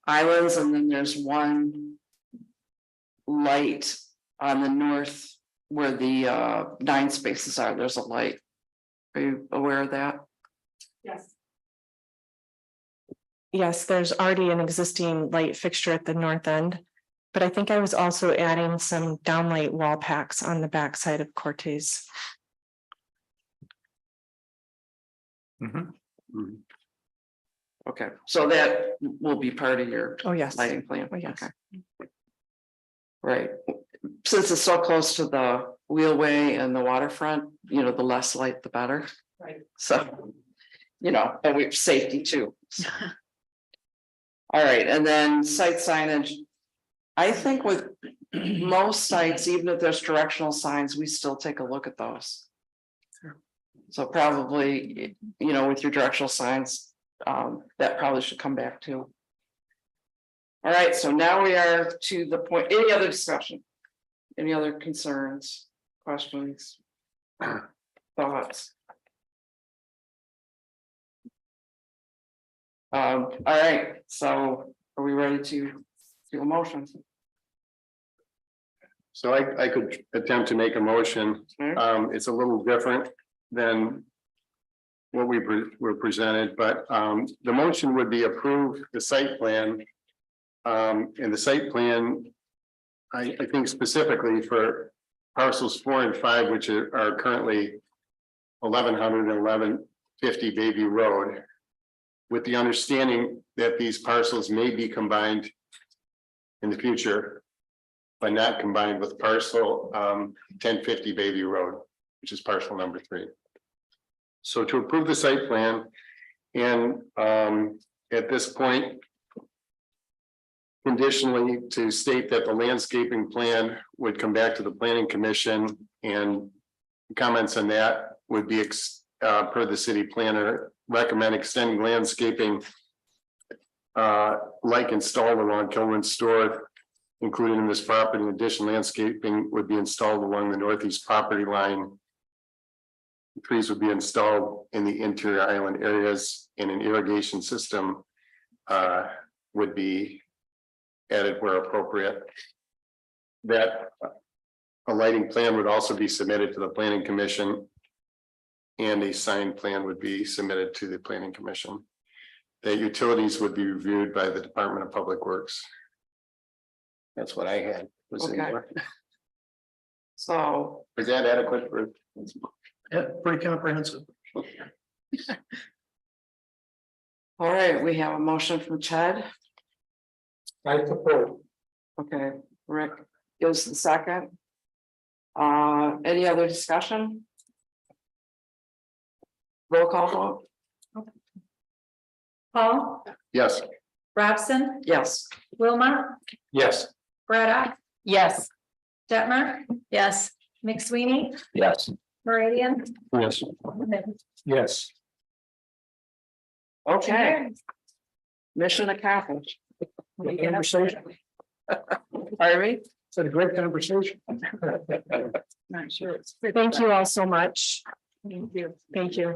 islands and then there's 1 light on the north where the 9 spaces are, there's a light. Are you aware of that? Yes. Yes, there's already an existing light fixture at the north end, but I think I was also adding some downlight wall packs on the back side of Cortez. Okay, so that will be part of your Oh, yes. lighting plan. Oh, yes. Okay. Right, since it's so close to the wheelway and the waterfront, the less light, the better. Right. So, and we have safety too. All right, and then site signage. I think with most sites, even if there's directional signs, we still take a look at those. So probably, with your directional signs, that probably should come back too. All right, so now we are to the point, any other discussion? Any other concerns, questions? Thoughts? All right, so are we ready to do a motion? So I could attempt to make a motion. It's a little different than what we were presented, but the motion would be approve the site plan. And the site plan, I think specifically for parcels 4 and 5, which are currently 1100 and 1150 Baby Road, with the understanding that these parcels may be combined in the future, but not combined with parcel 1050 Baby Road, which is parcel number 3. So to approve the site plan, and at this point, conditionally to state that the landscaping plan would come back to the planning commission, and comments on that would be per the city planner, recommend extending landscaping like installed along Kilman Store, including in this property. In addition, landscaping would be installed along the northeast property line. Trees would be installed in the interior island areas, and an irrigation system would be added where appropriate. That a lighting plan would also be submitted to the planning commission, and a sign plan would be submitted to the planning commission. The utilities would be reviewed by the Department of Public Works. That's what I had. Okay. So, Is that adequate for? Yeah, pretty comprehensive. all right, we have a motion from Chad. I support. Okay, Rick gives the second. Any other discussion? Roll call vote, Paul, Yes. Robson, yes. Wilmot, Yes. Braddock, Yes. Detmer, Yes. McSweeney, Yes. Meridian. Yes. Yes. Okay, mission accomplished. Good conversation. Pardon me? It's a great conversation. Not sure. Thank you all so much. Thank you. Thank you.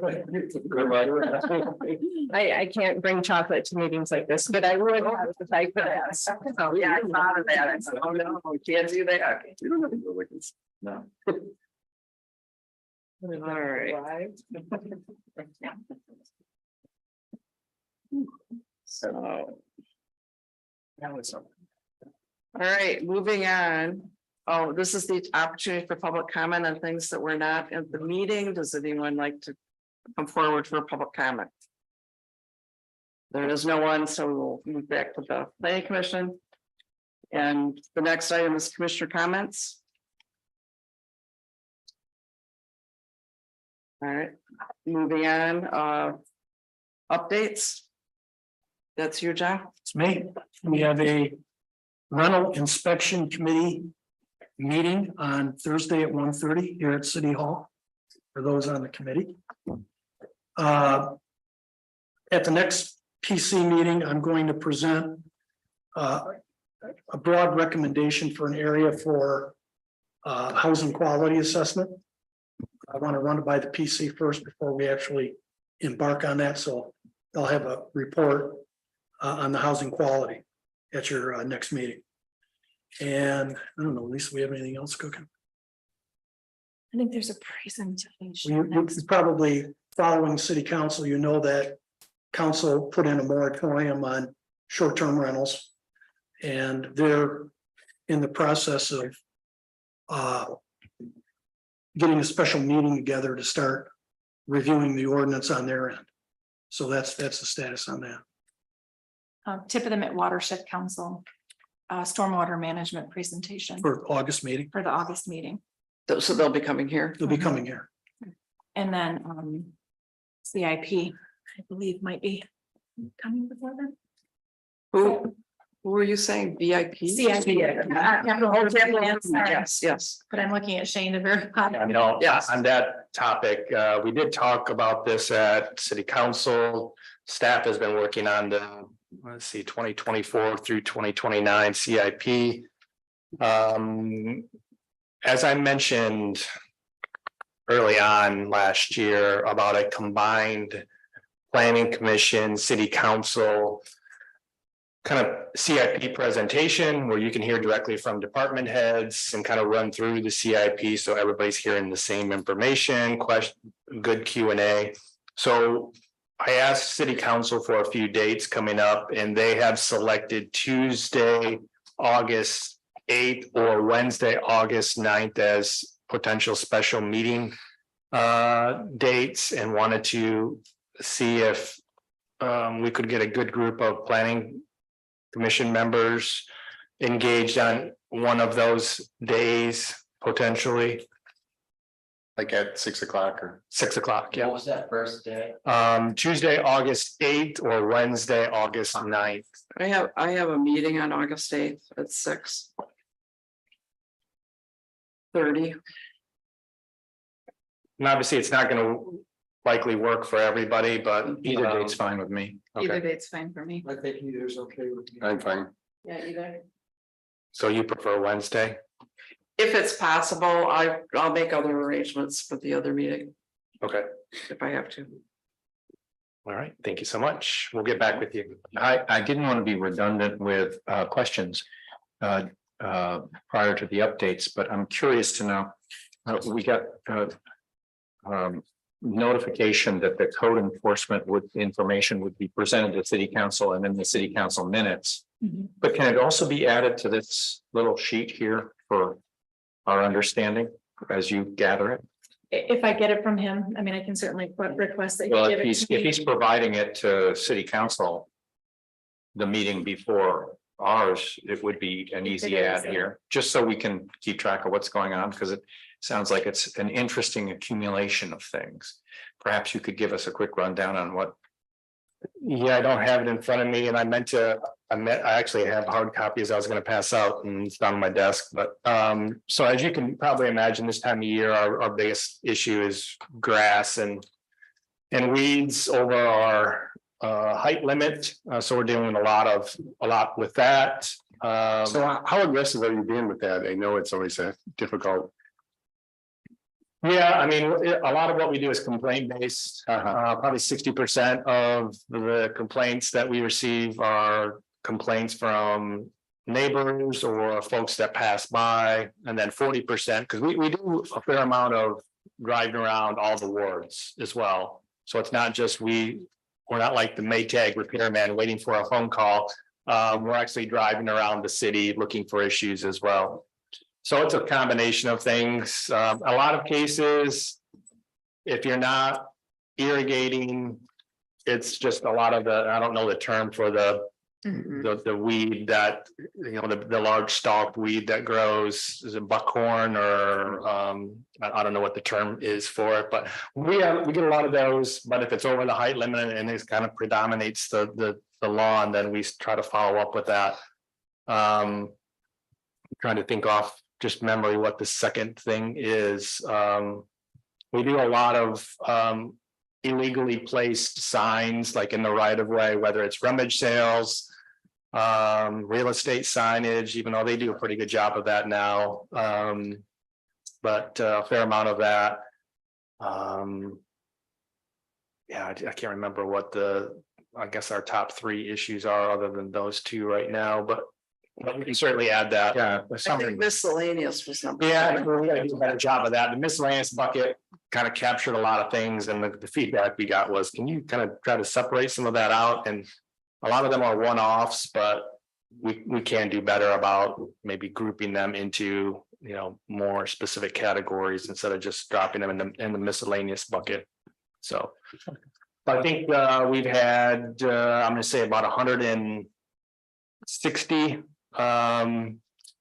I can't bring chocolate to meetings like this, but I would have if I could. Oh, yeah, I thought of that. I said, oh, no, we can't do that. You don't have to go look and- No. All right. So. That was something. All right, moving on. Oh, this is the opportunity for public comment on things that were not at the meeting. Does anyone like to come forward for a public comment? There is no one, so we'll move back to the planning commission. And the next item is commissioner comments. All right, moving on, updates. That's you, John. It's me. We have a rental inspection committee meeting on Thursday at 1:30 here at City Hall for those on the committee. At the next PC meeting, I'm going to present a broad recommendation for an area for housing quality assessment. I want to run it by the PC first before we actually embark on that, so I'll have a report on the housing quality at your next meeting. And I don't know, Lisa, we have anything else cooking? I think there's a presentation. You probably following city council, you know that council put in a moratorium on short-term rentals. And they're in the process of getting a special meeting together to start reviewing the ordinance on their end. So that's the status on that. Tip of the Mid Watershed Council, stormwater management presentation For August meeting, for the August meeting. So they'll be coming here. they'll be coming here. And then CIP, I believe might be coming before then. Who were you saying? VIP? CIP. Capital Improvement Plan, Yes, yes. But I'm looking at Shane to verify. I know, Yes. on that topic, we did talk about this at city council. Staff has been working on the, let's see, 2024 through 2029 CIP. As I mentioned early on last year about a combined planning commission, city council. Kind of CIP presentation where you can hear directly from department heads and kind of run through the CIP. So everybody's hearing the same information, good Q&A. So I asked city council for a few dates coming up and they have selected Tuesday, August 8th or Wednesday, August 9th as potential special meeting dates and wanted to see if we could get a good group of planning commission members engaged on one of those days, potentially. Like at 6 o'clock or? 6 o'clock, What yeah. was that first day? Tuesday, August 8th or Wednesday, August 9th. I have a meeting on August 8th at 6:30. And obviously, it's not gonna likely work for everybody, but Either date's fine with me. Either date's fine for me. I think either's okay with me. I'm fine. Yeah, either. So you prefer Wednesday? If it's possible, I'll make other arrangements for the other meeting Okay, if I have to. all right, thank you so much. We'll get back with you. I didn't want to be redundant with questions prior to the updates, but I'm curious to know. We got notification that the code enforcement information would be presented to city council and then the city council minutes. But can it also be added to this little sheet here for our understanding as you gather it? If I get it from him, I mean, I can certainly request that. he Well, give if it he's, to me. if he's providing it to city council, the meeting before ours, it would be an easy It is, add here, just so we can keep track of what's going on, because it sounds like it's an interesting accumulation of things. Perhaps you could give us a quick rundown on what. Yeah, I don't have it in front of me and I actually have hard copies I was gonna pass out and it's down on my desk, but so as you can probably imagine, this time of year, our biggest issue is grass and weeds over our height limit, so we're doing a lot with that. So how aggressive are you being with that? I know it's always a difficult. Yeah, I mean, a lot of what we do is complaint based. Probably 60% of the complaints that we receive are complaints from neighbors or folks that pass by. And then 40%, because we do a fair amount of driving around all the wards as well. So it's not just we're not like the Maytag repairman waiting for a phone call. We're actually driving around the city looking for issues as well. So it's a combination of things. A lot of cases, if you're not irrigating, it's just a lot of I don't know the term for the weed that, the large stalked weed that grows, is it buckhorn or I don't know what the term is for it, but we get a lot of those. But if it's over the height limit and it kind of predominates the lawn, then we try to follow up with that. Trying to think off just memory what the second thing is. We do a lot of illegally placed signs like in the right of way, whether it's rummage sales, real estate signage, even though they do a pretty good job of that now. But a fair amount of that. Yeah, I can't remember what I guess our top three issues are other than those two right now, but we can certainly add that. Yeah. I think miscellaneous was number. Yeah, we gotta do a better job of that. The miscellaneous bucket kind of captured a lot of things and the feedback we got was, can you kind of try to separate some of that out? And a lot of them are one-offs, but we can do better about maybe grouping them into, more specific categories instead of just dropping them in the miscellaneous bucket. So, but I think we've had, I'm gonna say about 160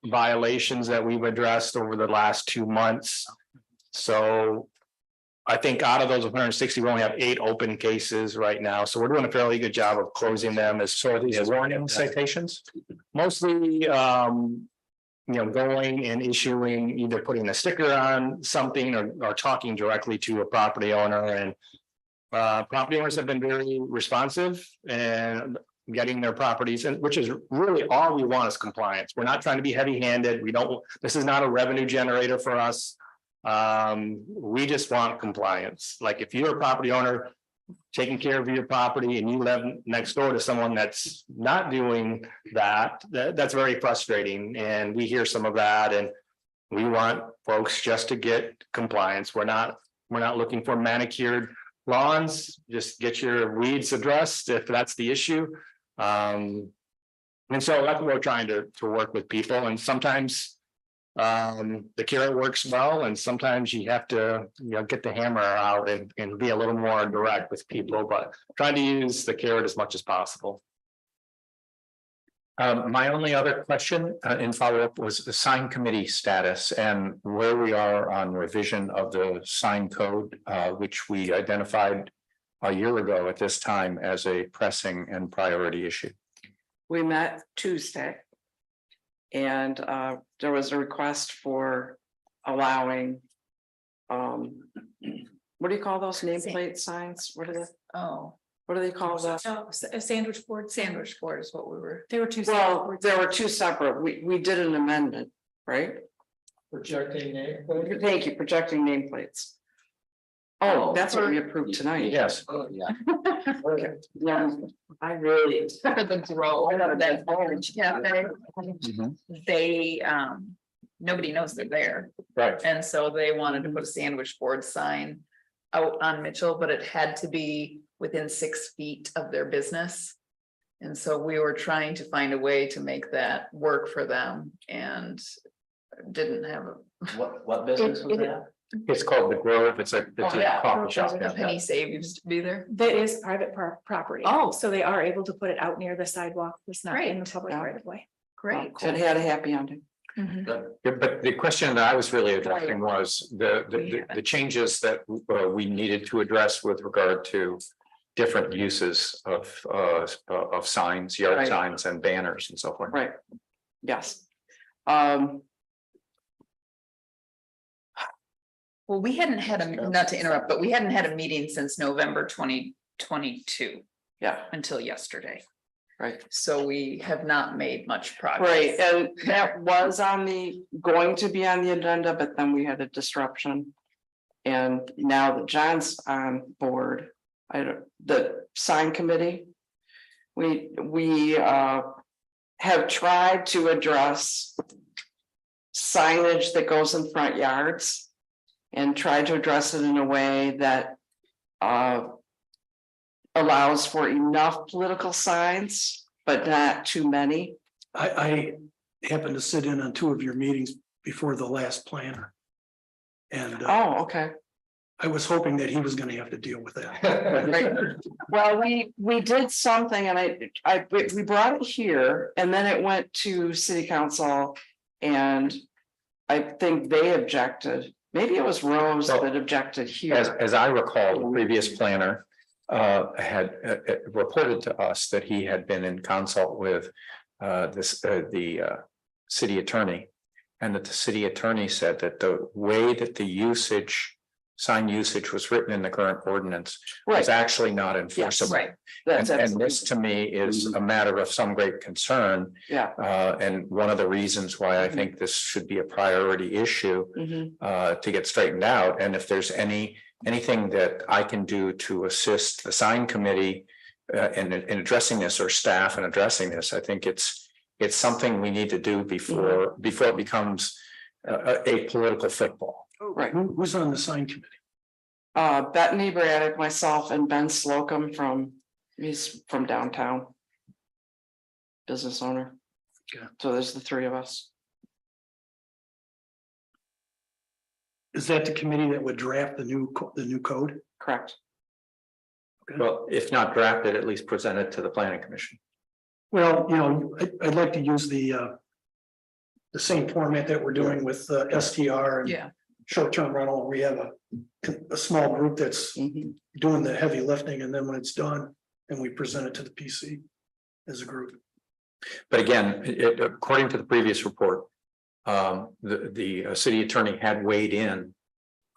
violations that we've addressed over the last 2 months. So I think out of those 160, we only have 8 open cases right now. So we're doing a fairly good job of closing them as Warning citations? mostly going and issuing, either putting a sticker on something or talking directly to a property owner. And property owners have been very responsive and getting their properties, and which is really all we want is compliance. We're not trying to be heavy-handed. This is not a revenue generator for us. We just want compliance. Like if you're a property owner, taking care of your property and you live next door to someone that's not doing that, that's very frustrating. And we hear some of that, and we want folks just to get compliance. We're not looking for manicured lawns, just get your weeds addressed if that's the issue. And so that's what we're trying to work with people, and sometimes the carrot works well, and sometimes you have to, get the hammer out and be a little more direct with people, but trying to use the carrot as much as possible. My only other question in follow-up was the sign committee status and where we are on revision of the sign code, which we identified a year ago at this time as a pressing and priority issue. We met Tuesday. And there was a request for allowing. What do you call those nameplate signs? What do they call that? Oh, a sandwich board. Sandwich board is what we were. There were two. Well, there were two separate. We did an amendment, right? Projecting name. Thank you, projecting nameplates. Oh, that's what we approved tonight. Yes. Oh, yeah. Yeah, I really. For the grow, that orange cafe, they, nobody knows they're there. Right. And so they wanted to put a sandwich board sign out on Mitchell, but it had to be within 6 feet of their business. And so we were trying to find a way to make that work for them and didn't have a. What business was that? It's called the Grove. It's a coffee shop. Penny Save used to be there. That is private property. Oh. So they are able to put it out near the sidewalk. It's not in the Great. public right of way. Great. It had a happy ending. Yeah, but the question that I was really addressing was the changes that we needed to address with regard to different uses of signs, yard Right. signs and banners and so forth. Right. Yes. Well, we hadn't had a, not to interrupt, but we hadn't had a meeting since November 2022 Yeah, until yesterday. right. So we have not made much progress. Right, and that was going to be on the agenda, but then we had a disruption. And now that John's on board, the sign committee. We have tried to address signage that goes in front yards. And try to address it in a way that allows for enough political signs, but not too many. I happened to sit in on 2 of your meetings before the last planner. And Oh, okay. I was hoping that he was gonna have to deal with that. Right. Well, we did something and we brought it here and then it went to city council. And I think they objected. Maybe it was Rose that objected here. As I recall, the previous planner had reported to us that he had been in consult with the city attorney. And that the city attorney said that the way that the sign usage was written in the current ordinance was actually not enforceable. Right. And this to me is a matter of some great concern. Yeah. And one of the reasons why I think this should be a priority issue Mhm. to get straightened out. And if there's anything that I can do to assist the sign committee in addressing this, or staff in addressing this, I think it's something we need to do before it becomes a political football. Right. Who's on the sign committee? Bethany Braddock, myself, and Ben Slocum he's from downtown. Business owner. Okay. So there's the 3 of us. Is that the committee that would draft the new code? Correct. Well, if not drafted, at least presented to the planning commission. Well, I'd like to use the same format that we're doing with STR and Yeah. short-term rental. We have a small group that's Mhm. doing the heavy lifting, and then when it's done, then we present it to the PC as a group. But again, according to the previous report, the city attorney had weighed in.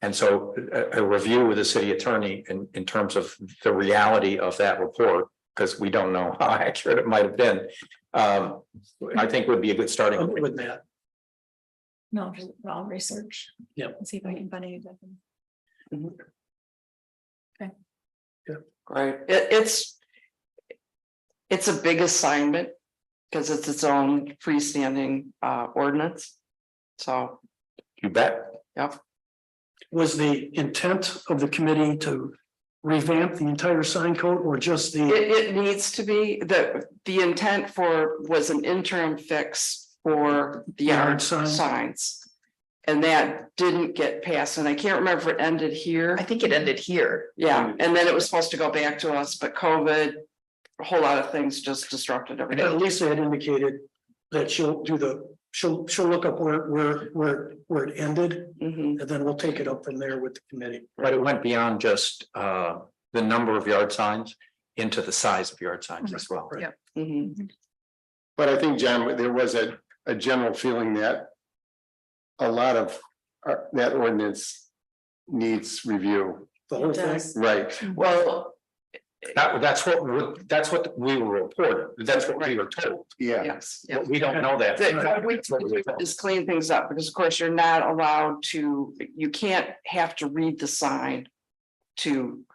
And so a review with the city attorney in terms of the reality of that report, because we don't know how accurate it might have been. I think would be a good starting point. With that, No, I'll research. Yep. And see if I can find any. Right, it's a big assignment because it's its own freestanding ordinance. So, You bet. yep. Was the intent of the committee to revamp the entire sign code or just the? It needs to be, the intent was an interim fix for the yard signs. And that didn't get passed, and I can't remember if it ended here. I think it ended here. Yeah, and then it was supposed to go back to us, but COVID, a whole lot of things just disrupted At everything. least they had indicated that she'll look up where it ended, Mhm. and then we'll take it up from there with the committee. But it went beyond just the number of yard signs into the size of yard signs as well. Right. Mhm. But I think, John, there was a general feeling that a lot of that ordinance needs review. The whole thing. Right. Well, That's what we were reported. That's what we were told. Yeah. yes. But we don't know that. What we do is clean things up, because of course you're not allowed to, you can't have to read the sign to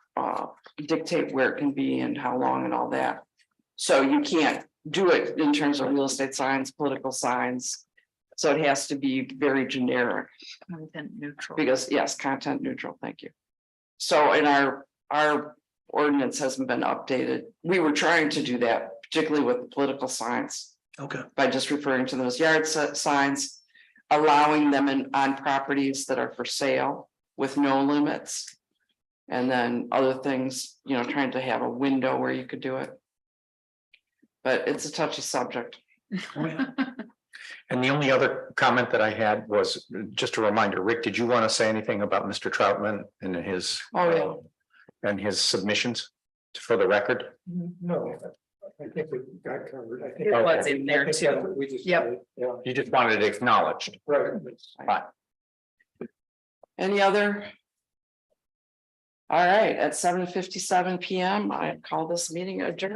dictate where it can be and how long and all that. So you can't do it in terms of real estate signs, political signs. So it has to be very generic, Content neutral. because yes, content neutral, thank you. So in our ordinance hasn't been updated. We were trying to do that, particularly with the political signs, Okay, by just referring to those yard signs, allowing them on properties that are for sale with no limits. And then other things, trying to have a window where you could do it. But it's a touchy subject. And the only other comment that I had was just a reminder, Rick, did you want to say anything about Mr. Troutman and his? And his submissions for the record? No, I think we got covered. I think. It was in there too. We just. Yep. Yeah, You just wanted it acknowledged. right. Any other? All right, at 7:57 PM, I call this meeting adjourned.